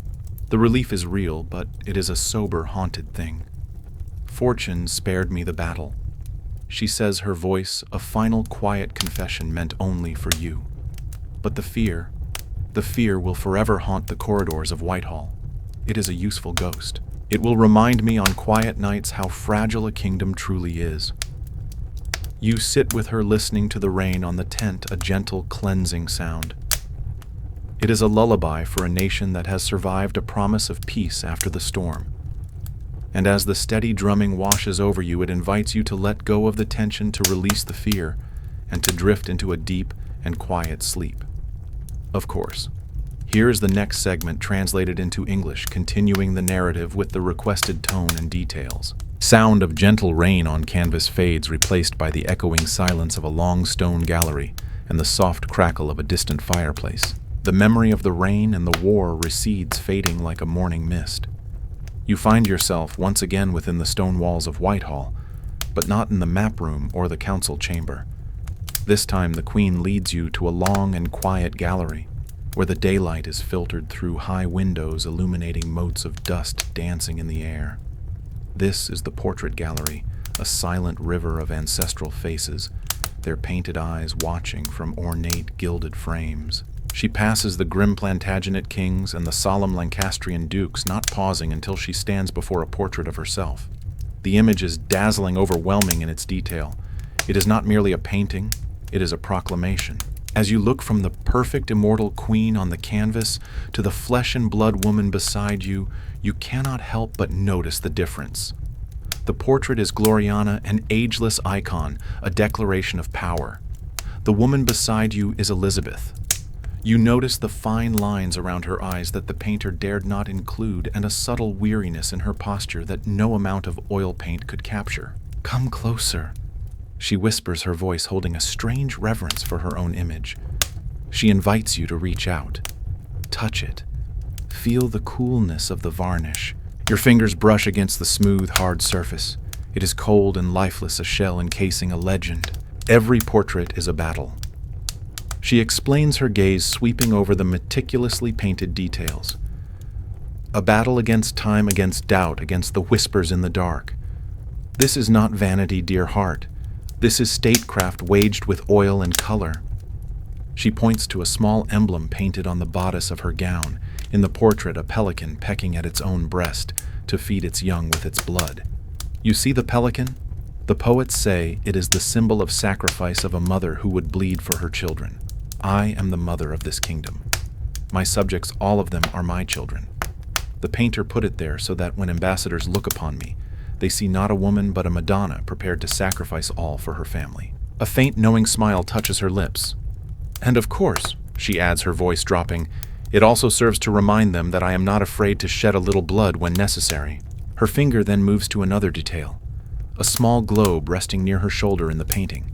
The relief is real, but it is a sober, haunted thing. Fortune spared me the battle. She says, her voice a final quiet confession meant only for you. But the fear will forever haunt the corridors of Whitehall. It is a useful ghost. It will remind me on quiet nights how fragile a kingdom truly is. You sit with her listening to the rain on the tent, a gentle cleansing sound. It is a lullaby for a nation that has survived a promise of peace after the storm. And as the steady drumming washes over you, it invites you to let go of the tension, to release the fear, and to drift into a deep and quiet sleep. Of course, here is the next segment translated into English, continuing the narrative with the requested tone and details. Sound of gentle rain on canvas fades, replaced by the echoing silence of a long stone gallery and the soft crackle of a distant fireplace. The memory of the rain and the war recedes, fading like a morning mist. You find yourself once again within the stone walls of Whitehall, but not in the map room or the council chamber. This time the Queen leads you to a long and quiet gallery, where the daylight is filtered through high windows, illuminating motes of dust dancing in the air. This is the portrait gallery, a silent river of ancestral faces, their painted eyes watching from ornate gilded frames. She passes the grim Plantagenet kings and the solemn Lancastrian dukes, not pausing until she stands before a portrait of herself. The image is dazzling, overwhelming in its detail. It is not merely a painting, it is a proclamation. As you look from the perfect immortal queen on the canvas to the flesh and blood woman beside you, you cannot help but notice the difference. The portrait is Gloriana, an ageless icon, a declaration of power. The woman beside you is Elizabeth. You notice the fine lines around her eyes that the painter dared not include, and a subtle weariness in her posture that no amount of oil paint could capture. "Come closer," she whispers, her voice holding a strange reverence for her own image. She invites you to reach out. Touch it. Feel the coolness of the varnish. Your fingers brush against the smooth, hard surface. It is cold and lifeless, a shell encasing a legend. Every portrait is a battle. She explains, her gaze sweeping over the meticulously painted details. A battle against time, against doubt, against the whispers in the dark. This is not vanity, dear heart. This is statecraft waged with oil and color. She points to a small emblem painted on the bodice of her gown. In the portrait, a pelican pecking at its own breast to feed its young with its blood. You see the pelican? The poets say it is the symbol of sacrifice of a mother who would bleed for her children. I am the mother of this kingdom. My subjects, all of them, are my children. The painter put it there so that when ambassadors look upon me, they see not a woman but a Madonna prepared to sacrifice all for her family. A faint, knowing smile touches her lips. And of course, she adds, her voice dropping, it also serves to remind them that I am not afraid to shed a little blood when necessary. Her finger then moves to another detail, a small globe resting near her shoulder in the painting.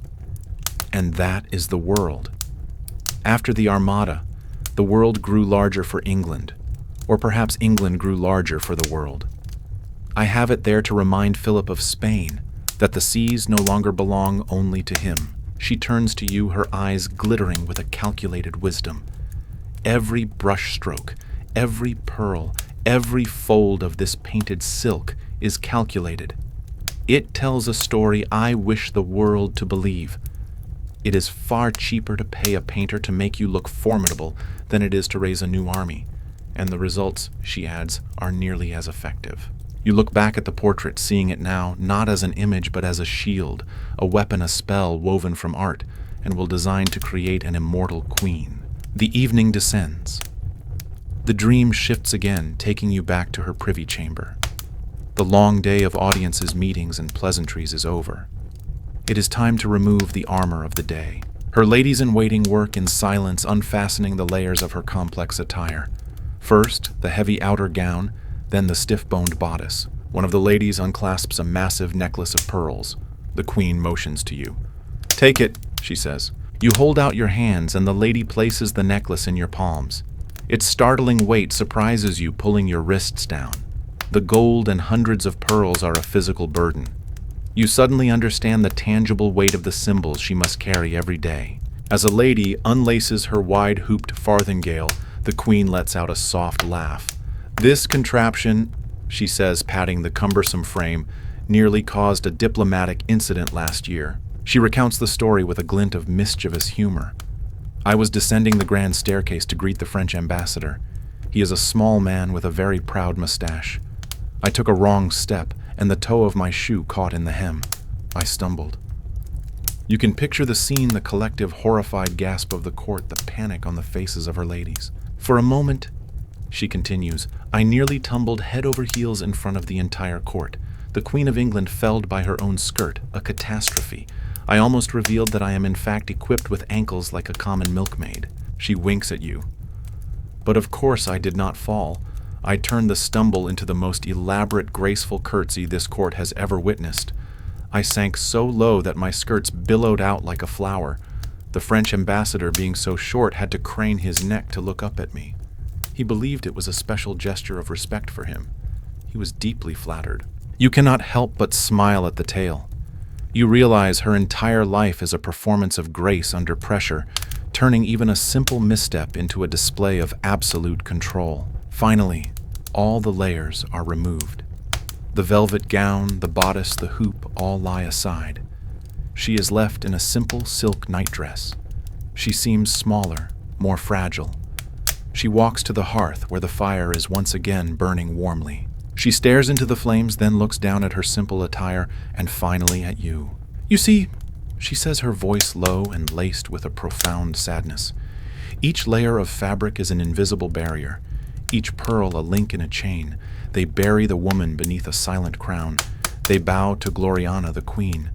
And that is the world. After the Armada, the world grew larger for England, or perhaps England grew larger for the world. I have it there to remind Philip of Spain that the seas no longer belong only to him. She turns to you, her eyes glittering with a calculated wisdom. Every brushstroke, every pearl, every fold of this painted silk is calculated. It tells a story I wish the world to believe. It is far cheaper to pay a painter to make you look formidable than it is to raise a new army, and the results, she adds, are nearly as effective. You look back at the portrait, seeing it now not as an image but as a shield, a weapon, a spell woven from art, and will design to create an immortal queen. The evening descends. The dream shifts again, taking you back to her privy chamber. The long day of audiences, meetings, and pleasantries is over. It is time to remove the armor of the day. Her ladies-in-waiting work in silence, unfastening the layers of her complex attire. First, the heavy outer gown, then the stiff-boned bodice. One of the ladies unclasps a massive necklace of pearls. The Queen motions to you. "Take it," she says. You hold out your hands, and the lady places the necklace in your palms. Its startling weight surprises you, pulling your wrists down. The gold and hundreds of pearls are a physical burden. You suddenly understand the tangible weight of the symbols she must carry every day. As a lady unlaces her wide-hooped farthingale, the queen lets out a soft laugh. This contraption, she says, patting the cumbersome frame, nearly caused a diplomatic incident last year. She recounts the story with a glint of mischievous humor. I was descending the grand staircase to greet the French ambassador. He is a small man with a very proud mustache. I took a wrong step, and the toe of my shoe caught in the hem. I stumbled. You can picture the scene, the collective horrified gasp of the court, the panic on the faces of her ladies. For a moment, she continues, I nearly tumbled head over heels in front of the entire court. The Queen of England felled by her own skirt, a catastrophe. I almost revealed that I am in fact equipped with ankles like a common milkmaid. She winks at you. But of course I did not fall. I turned the stumble into the most elaborate, graceful curtsy this court has ever witnessed. I sank so low that my skirts billowed out like a flower. The French ambassador, being so short, had to crane his neck to look up at me. He believed it was a special gesture of respect for him. He was deeply flattered. You cannot help but smile at the tale. You realize her entire life is a performance of grace under pressure, turning even a simple misstep into a display of absolute control. Finally, all the layers are removed. The velvet gown, the bodice, the hoop all lie aside. She is left in a simple silk nightdress. She seems smaller, more fragile. She walks to the hearth where the fire is once again burning warmly. She stares into the flames, then looks down at her simple attire, and finally at you. You see, she says, her voice low and laced with a profound sadness. Each layer of fabric is an invisible barrier, each pearl a link in a chain. They bury the woman beneath a silent crown. They bow to Gloriana, the queen.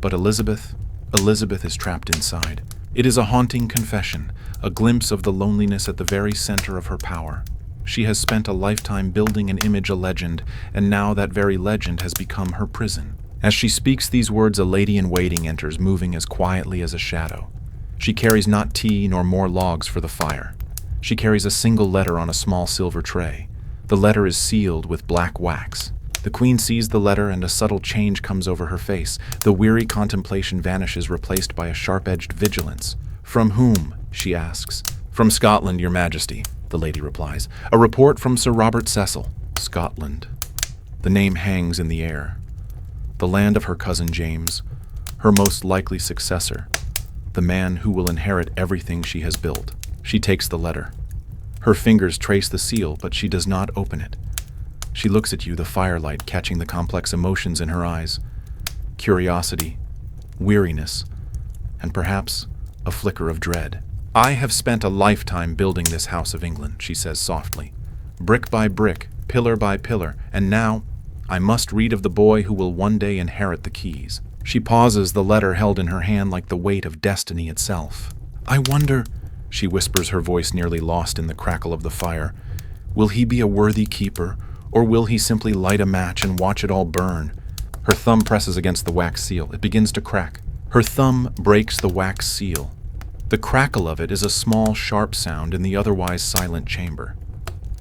But Elizabeth is trapped inside. It is a haunting confession, a glimpse of the loneliness at the very center of her power. She has spent a lifetime building an image, a legend, and now that very legend has become her prison. As she speaks these words, a lady-in-waiting enters, moving as quietly as a shadow. She carries not tea nor more logs for the fire. She carries a single letter on a small silver tray. The letter is sealed with black wax. The queen sees the letter, and a subtle change comes over her face. The weary contemplation vanishes, replaced by a sharp-edged vigilance. From whom? She asks. From Scotland, your majesty, the lady replies. A report from Sir Robert Cecil. Scotland. The name hangs in the air. The land of her cousin James, her most likely successor, the man who will inherit everything she has built. She takes the letter. Her fingers trace the seal, but she does not open it. She looks at you, the firelight catching the complex emotions in her eyes. Curiosity, weariness, and perhaps a flicker of dread. I have spent a lifetime building this house of England, she says softly. Brick by brick, pillar by pillar, and now I must read of the boy who will one day inherit the keys. She pauses, the letter held in her hand like the weight of destiny itself. I wonder, she whispers, her voice nearly lost in the crackle of the fire, will he be a worthy keeper, or will he simply light a match and watch it all burn? Her thumb presses against the wax seal. It begins to crack. Her thumb breaks the wax seal. The crackle of it is a small, sharp sound in the otherwise silent chamber.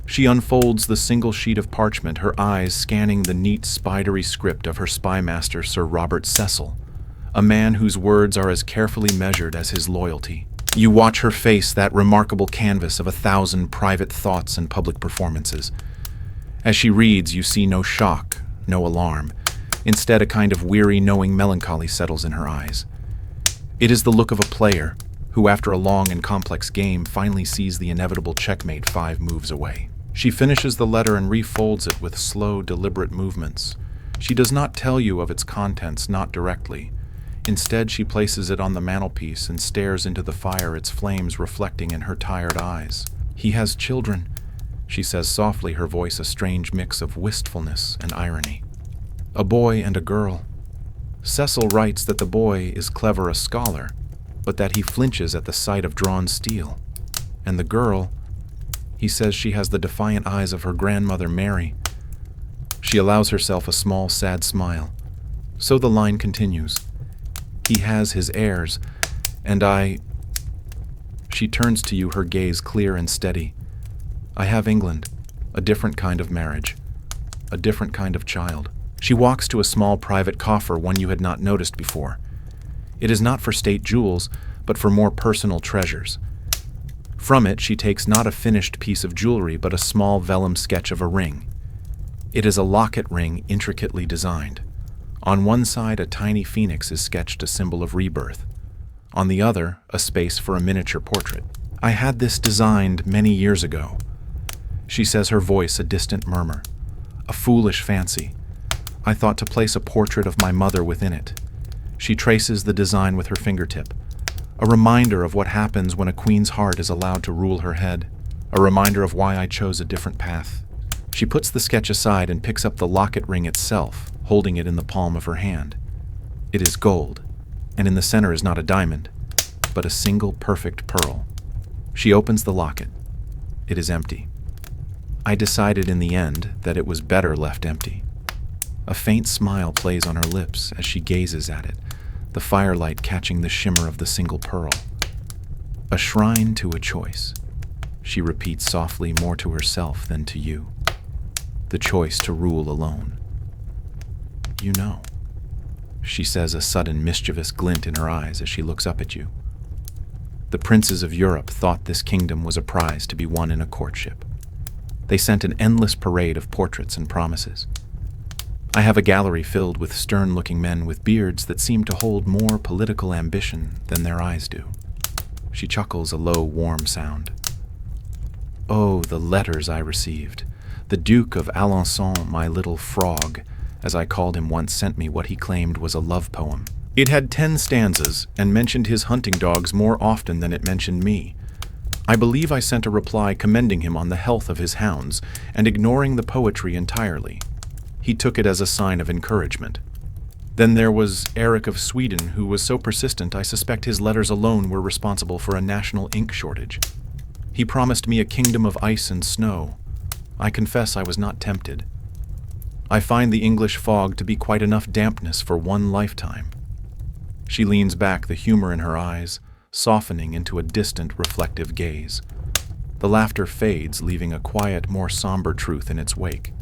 She unfolds the single sheet of parchment, her eyes scanning the neat, spidery script of her spymaster, Sir Robert Cecil, a man whose words are as carefully measured as his loyalty. You watch her face, that remarkable canvas of 1,000 private thoughts and public performances. As she reads, you see no shock, no alarm. Instead, a kind of weary, knowing melancholy settles in her eyes. It is the look of a player who, after a long and complex game, finally sees the inevitable checkmate 5 moves away. She finishes the letter and refolds it with slow, deliberate movements. She does not tell you of its contents, not directly. Instead, she places it on the mantelpiece and stares into the fire, its flames reflecting in her tired eyes. He has children, she says softly, her voice a strange mix of wistfulness and irony. A boy and a girl. Cecil writes that the boy is clever, a scholar, but that he flinches at the sight of drawn steel. And the girl, he says she has the defiant eyes of her grandmother Mary. She allows herself a small, sad smile. So the line continues. He has his heirs, and I... She turns to you, her gaze clear and steady. I have England, a different kind of marriage, a different kind of child. She walks to a small private coffer, one you had not noticed before. It is not for state jewels, but for more personal treasures. From it, she takes not a finished piece of jewelry, but a small vellum sketch of a ring. It is a locket ring intricately designed. On one side, a tiny phoenix is sketched, a symbol of rebirth. On the other, a space for a miniature portrait. I had this designed many years ago. She says, her voice a distant murmur. A foolish fancy. I thought to place a portrait of my mother within it. She traces the design with her fingertip. A reminder of what happens when a queen's heart is allowed to rule her head. A reminder of why I chose a different path. She puts the sketch aside and picks up the locket ring itself, holding it in the palm of her hand. It is gold, and in the center is not a diamond, but a single perfect pearl. She opens the locket. It is empty. I decided in the end that it was better left empty. A faint smile plays on her lips as she gazes at it, the firelight catching the shimmer of the single pearl. A shrine to a choice, she repeats softly, more to herself than to you. The choice to rule alone. You know, she says, a sudden mischievous glint in her eyes as she looks up at you. The princes of Europe thought this kingdom was a prize to be won in a courtship. They sent an endless parade of portraits and promises. I have a gallery filled with stern-looking men with beards that seem to hold more political ambition than their eyes do. She chuckles a low, warm sound. Oh, the letters I received. The Duke of Alençon, my little frog, as I called him, once sent me what he claimed was a love poem. It had 10 stanzas and mentioned his hunting dogs more often than it mentioned me. I believe I sent a reply commending him on the health of his hounds and ignoring the poetry entirely. He took it as a sign of encouragement. Then there was Eric of Sweden, who was so persistent I suspect his letters alone were responsible for a national ink shortage. He promised me a kingdom of ice and snow. I confess I was not tempted. I find the English fog to be quite enough dampness for one lifetime. She leans back, the humor in her eyes softening into a distant, reflective gaze. The laughter fades, leaving a quiet, more somber truth in its wake.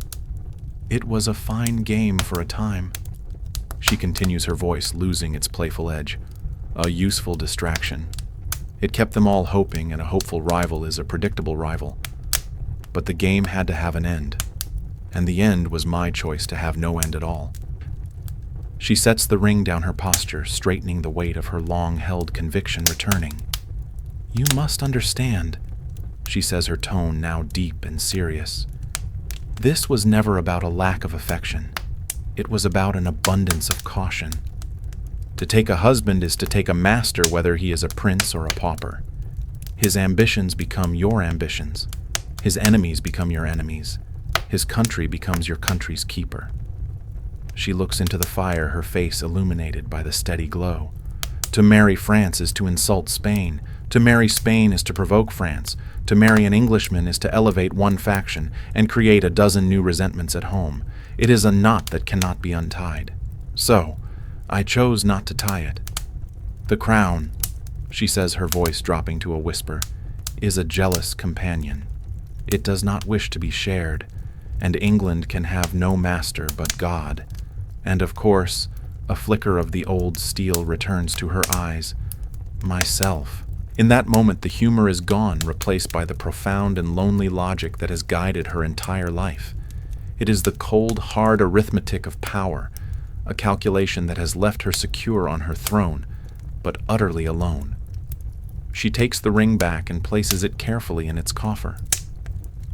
It was a fine game for a time. She continues, her voice losing its playful edge. A useful distraction. It kept them all hoping, and a hopeful rival is a predictable rival. But the game had to have an end, and the end was my choice to have no end at all. She sets the ring down, her posture straightening, the weight of her long-held conviction returning. You must understand, she says, her tone now deep and serious. This was never about a lack of affection. It was about an abundance of caution. To take a husband is to take a master, whether he is a prince or a pauper. His ambitions become your ambitions. His enemies become your enemies. His country becomes your country's keeper. She looks into the fire, her face illuminated by the steady glow. To marry France is to insult Spain. To marry Spain is to provoke France. To marry an Englishman is to elevate one faction and create a dozen new resentments at home. It is a knot that cannot be untied. So, I chose not to tie it. The crown, she says, her voice dropping to a whisper, is a jealous companion. It does not wish to be shared, and England can have no master but God. And of course, a flicker of the old steel returns to her eyes. Myself. In that moment, the humor is gone, replaced by the profound and lonely logic that has guided her entire life. It is the cold, hard arithmetic of power, a calculation that has left her secure on her throne, but utterly alone. She takes the ring back and places it carefully in its coffer.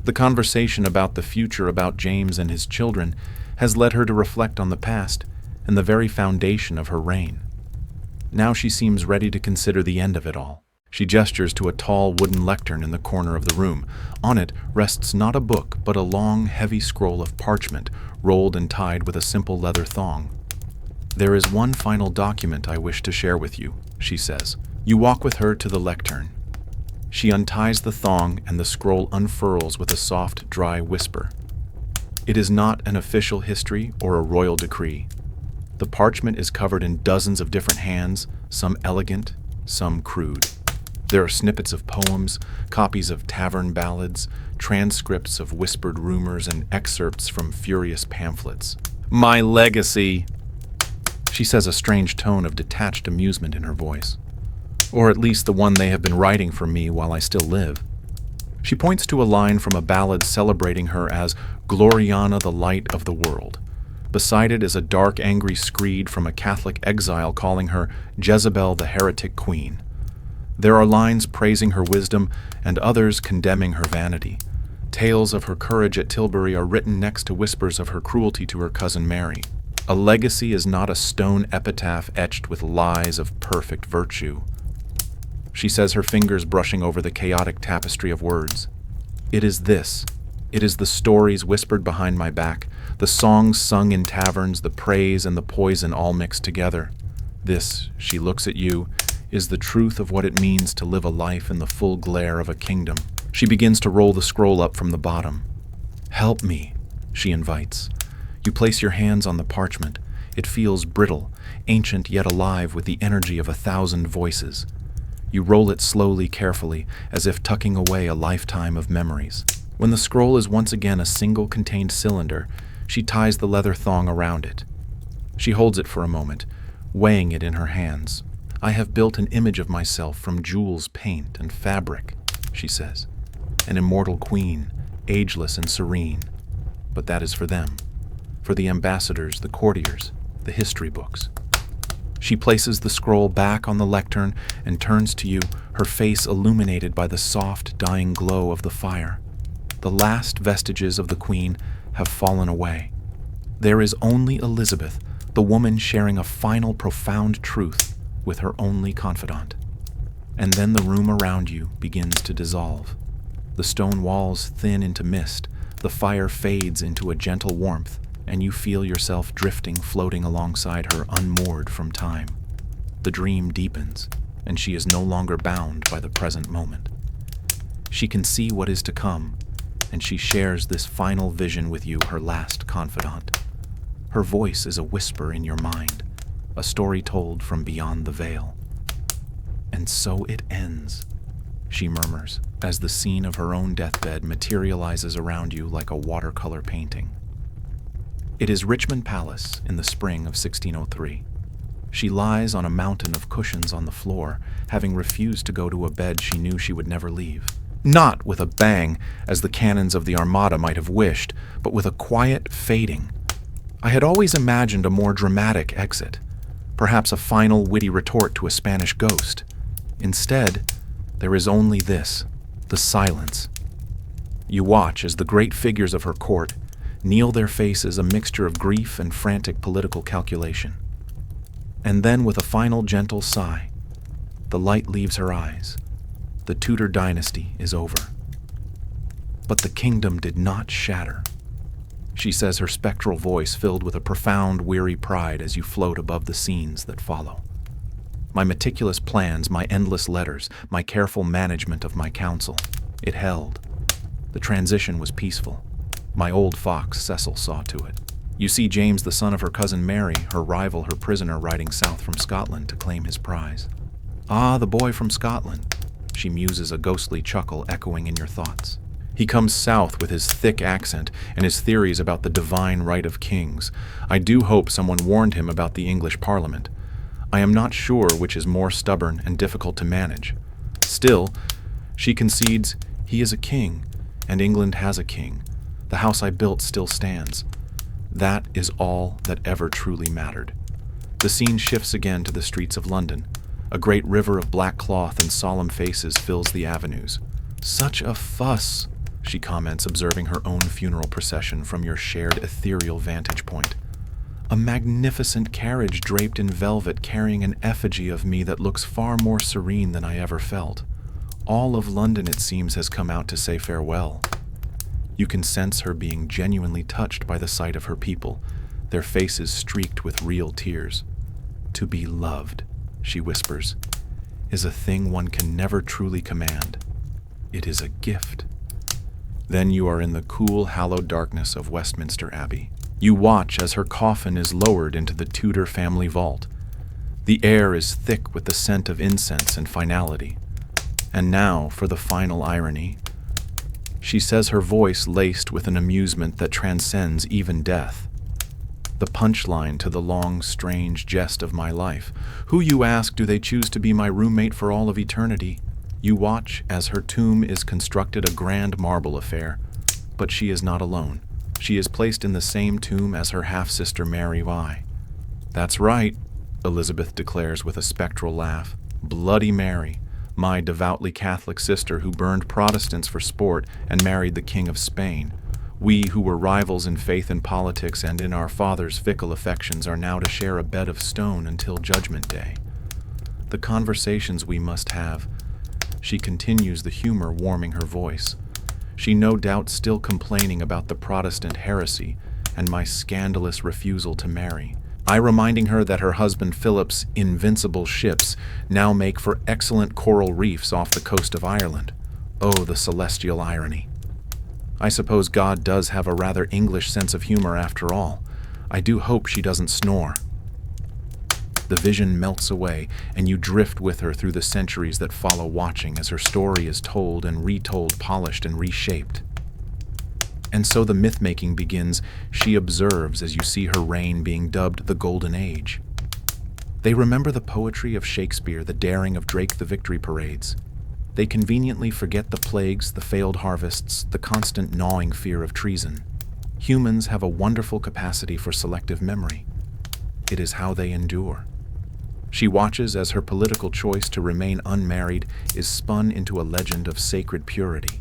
The conversation about the future, about James and his children, has led her to reflect on the past and the very foundation of her reign. Now she seems ready to consider the end of it all. She gestures to a tall wooden lectern in the corner of the room. On it rests not a book, but a long, heavy scroll of parchment, rolled and tied with a simple leather thong. There is one final document I wish to share with you, she says. You walk with her to the lectern. She unties the thong, and the scroll unfurls with a soft, dry whisper. It is not an official history or a royal decree. The parchment is covered in dozens of different hands, some elegant, some crude. There are snippets of poems, copies of tavern ballads, transcripts of whispered rumors, and excerpts from furious pamphlets. My legacy, she says, a strange tone of detached amusement in her voice. Or at least the one they have been writing for me while I still live. She points to a line from a ballad celebrating her as Gloriana, the light of the world. Beside it is a dark, angry screed from a Catholic exile calling her Jezebel, the heretic queen. There are lines praising her wisdom and others condemning her vanity. Tales of her courage at Tilbury are written next to whispers of her cruelty to her cousin Mary. A legacy is not a stone epitaph etched with lies of perfect virtue. She says, her fingers brushing over the chaotic tapestry of words. It is this. It is the stories whispered behind my back, the songs sung in taverns, the praise and the poison all mixed together. This, she looks at you, is the truth of what it means to live a life in the full glare of a kingdom. She begins to roll the scroll up from the bottom. Help me, she invites. You place your hands on the parchment. It feels brittle, ancient yet alive with the energy of 1,000 voices. You roll it slowly, carefully, as if tucking away a lifetime of memories. When the scroll is once again a single contained cylinder, she ties the leather thong around it. She holds it for a moment, weighing it in her hands. I have built an image of myself from jewels, paint, and fabric, she says. An immortal queen, ageless and serene. But that is for them. For the ambassadors, the courtiers, the history books. She places the scroll back on the lectern and turns to you, her face illuminated by the soft, dying glow of the fire. The last vestiges of the queen have fallen away. There is only Elizabeth, the woman sharing a final profound truth with her only confidant. And then the room around you begins to dissolve. The stone walls thin into mist, the fire fades into a gentle warmth, and you feel yourself drifting, floating alongside her, unmoored from time. The dream deepens, and she is no longer bound by the present moment. She can see what is to come, and she shares this final vision with you, her last confidant. Her voice is a whisper in your mind, a story told from beyond the veil. And so it ends, she murmurs, as the scene of her own deathbed materializes around you like a watercolor painting. It is Richmond Palace in the spring of 1603. She lies on a mountain of cushions on the floor, having refused to go to a bed she knew she would never leave. Not with a bang, as the cannons of the Armada might have wished, but with a quiet fading. I had always imagined a more dramatic exit, perhaps a final witty retort to a Spanish ghost. Instead, there is only this, the silence. You watch as the great figures of her court kneel, their faces a mixture of grief and frantic political calculation. And then, with a final gentle sigh, the light leaves her eyes. The Tudor dynasty is over. But the kingdom did not shatter, she says, her spectral voice filled with a profound, weary pride as you float above the scenes that follow. My meticulous plans, my endless letters, my careful management of my council, it held. The transition was peaceful. My old fox, Cecil, saw to it. You see James, the son of her cousin Mary, her rival, her prisoner, riding south from Scotland to claim his prize. Ah, the boy from Scotland, she muses, a ghostly chuckle echoing in your thoughts. He comes south with his thick accent and his theories about the divine right of kings. I do hope someone warned him about the English Parliament. I am not sure which is more stubborn and difficult to manage. Still, she concedes he is a king, and England has a king. The house I built still stands. That is all that ever truly mattered. The scene shifts again to the streets of London. A great river of black cloth and solemn faces fills the avenues. Such a fuss, she comments, observing her own funeral procession from your shared ethereal vantage point. A magnificent carriage draped in velvet carrying an effigy of me that looks far more serene than I ever felt. All of London, it seems, has come out to say farewell. You can sense her being genuinely touched by the sight of her people, their faces streaked with real tears. To be loved, she whispers, is a thing one can never truly command. It is a gift. Then you are in the cool, hallowed darkness of Westminster Abbey. You watch as her coffin is lowered into the Tudor family vault. The air is thick with the scent of incense and finality. And now for the final irony. She says, her voice laced with an amusement that transcends even death. the punchline to the long, strange jest of my life. Who, you ask, do they choose to be my roommate for all of eternity? You watch as her tomb is constructed, a grand marble affair. But she is not alone. She is placed in the same tomb as her half-sister Mary Y. That's right, Elizabeth declares with a spectral laugh. Bloody Mary, my devoutly Catholic sister who burned Protestants for sport and married the King of Spain. We who were rivals in faith and politics and in our father's fickle affections are now to share a bed of stone until Judgment Day. The conversations we must have. She continues, the humor warming her voice. She no doubt still complaining about the Protestant heresy and my scandalous refusal to marry. I reminding her that her husband Philip's invincible ships now make for excellent coral reefs off the coast of Ireland. Oh, the celestial irony. I suppose God does have a rather English sense of humor after all. I do hope she doesn't snore. The vision melts away, and you drift with her through the centuries that follow, watching as her story is told and retold, polished and reshaped. And so the myth-making begins. She observes as you see her reign being dubbed the Golden Age. They remember the poetry of Shakespeare, the daring of Drake, the victory parades. They conveniently forget the plagues, the failed harvests, the constant gnawing fear of treason. Humans have a wonderful capacity for selective memory. It is how they endure. She watches as her political choice to remain unmarried is spun into a legend of sacred purity.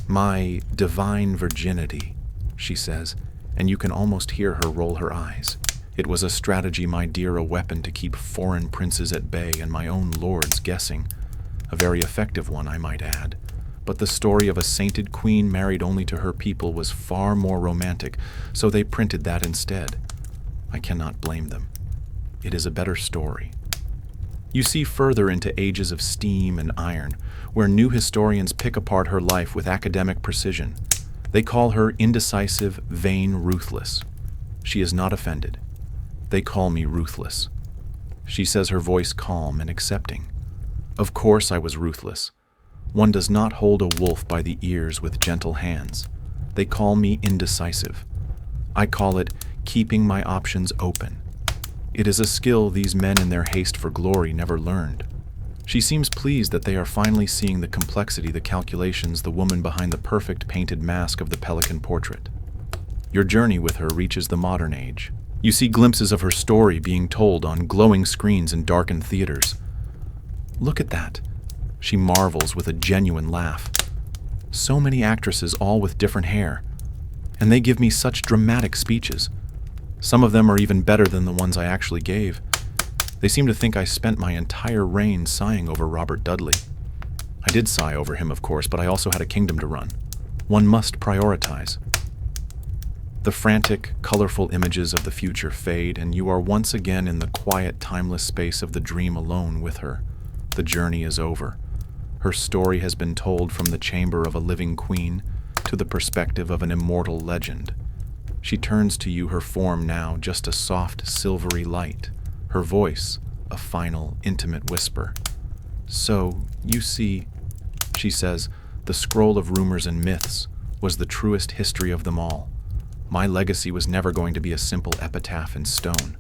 My divine virginity, she says, and you can almost hear her roll her eyes. It was a strategy, my dear, a weapon to keep foreign princes at bay and my own lords guessing. A very effective one, I might add. But the story of a sainted queen married only to her people was far more romantic, so they printed that instead. I cannot blame them. It is a better story. You see further into ages of steam and iron, where new historians pick apart her life with academic precision. They call her indecisive, vain, ruthless. She is not offended. They call me ruthless. She says, her voice calm and accepting. Of course I was ruthless. One does not hold a wolf by the ears with gentle hands. They call me indecisive. I call it keeping my options open. It is a skill these men in their haste for glory never learned. She seems pleased that they are finally seeing the complexity, the calculations, the woman behind the perfect painted mask of the pelican portrait. Your journey with her reaches the modern age. You see glimpses of her story being told on glowing screens in darkened theaters. Look at that, she marvels with a genuine laugh. So many actresses, all with different hair. And they give me such dramatic speeches. Some of them are even better than the ones I actually gave. They seem to think I spent my entire reign sighing over Robert Dudley. I did sigh over him, of course, but I also had a kingdom to run. One must prioritize. The frantic, colorful images of the future fade, and you are once again in the quiet, timeless space of the dream alone with her. The journey is over. Her story has been told from the chamber of a living queen to the perspective of an immortal legend. She turns to you, her form now just a soft, silvery light, her voice a final, intimate whisper. So, you see, she says, the scroll of rumors and myths was the truest history of them all. My legacy was never going to be a simple epitaph in stone.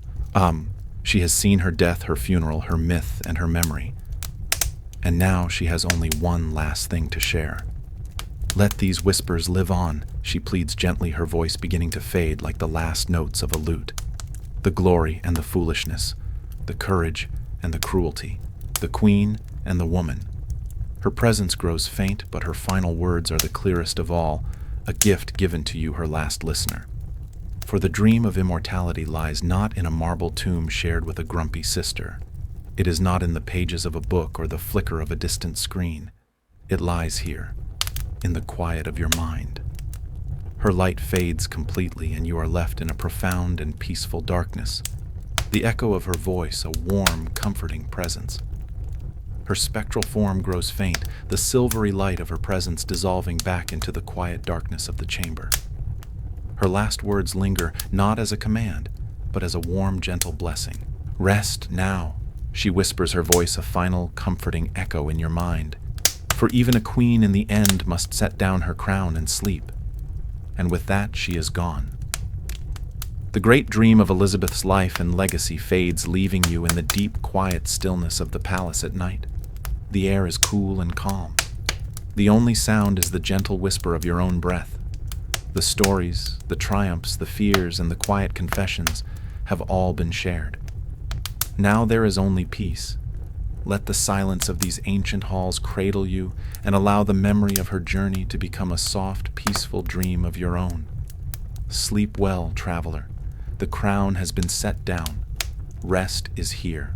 She has seen her death, her funeral, her myth, and her memory. And now she has only one last thing to share. Let these whispers live on, she pleads gently, her voice beginning to fade like the last notes of a lute. The glory and the foolishness, the courage and the cruelty, the queen and the woman. Her presence grows faint, but her final words are the clearest of all, a gift given to you, her last listener. For the dream of immortality lies not in a marble tomb shared with a grumpy sister. It is not in the pages of a book or the flicker of a distant screen. It lies here, in the quiet of your mind. Her light fades completely, and you are left in a profound and peaceful darkness. The echo of her voice, a warm, comforting presence. Her spectral form grows faint, the silvery light of her presence dissolving back into the quiet darkness of the chamber. Her last words linger, not as a command, but as a warm, gentle blessing. Rest now, she whispers, her voice a final, comforting echo in your mind. For even a queen in the end must set down her crown and sleep. And with that, she is gone. The great dream of Elizabeth's life and legacy fades, leaving you in the deep, quiet stillness of the palace at night. The air is cool and calm. The only sound is the gentle whisper of your own breath. The stories, the triumphs, the fears, and the quiet confessions have all been shared. Now there is only peace. Let the silence of these ancient halls cradle you and allow the memory of her journey to become a soft, peaceful dream of your own. Sleep well, traveler. The crown has been set down. Rest is here.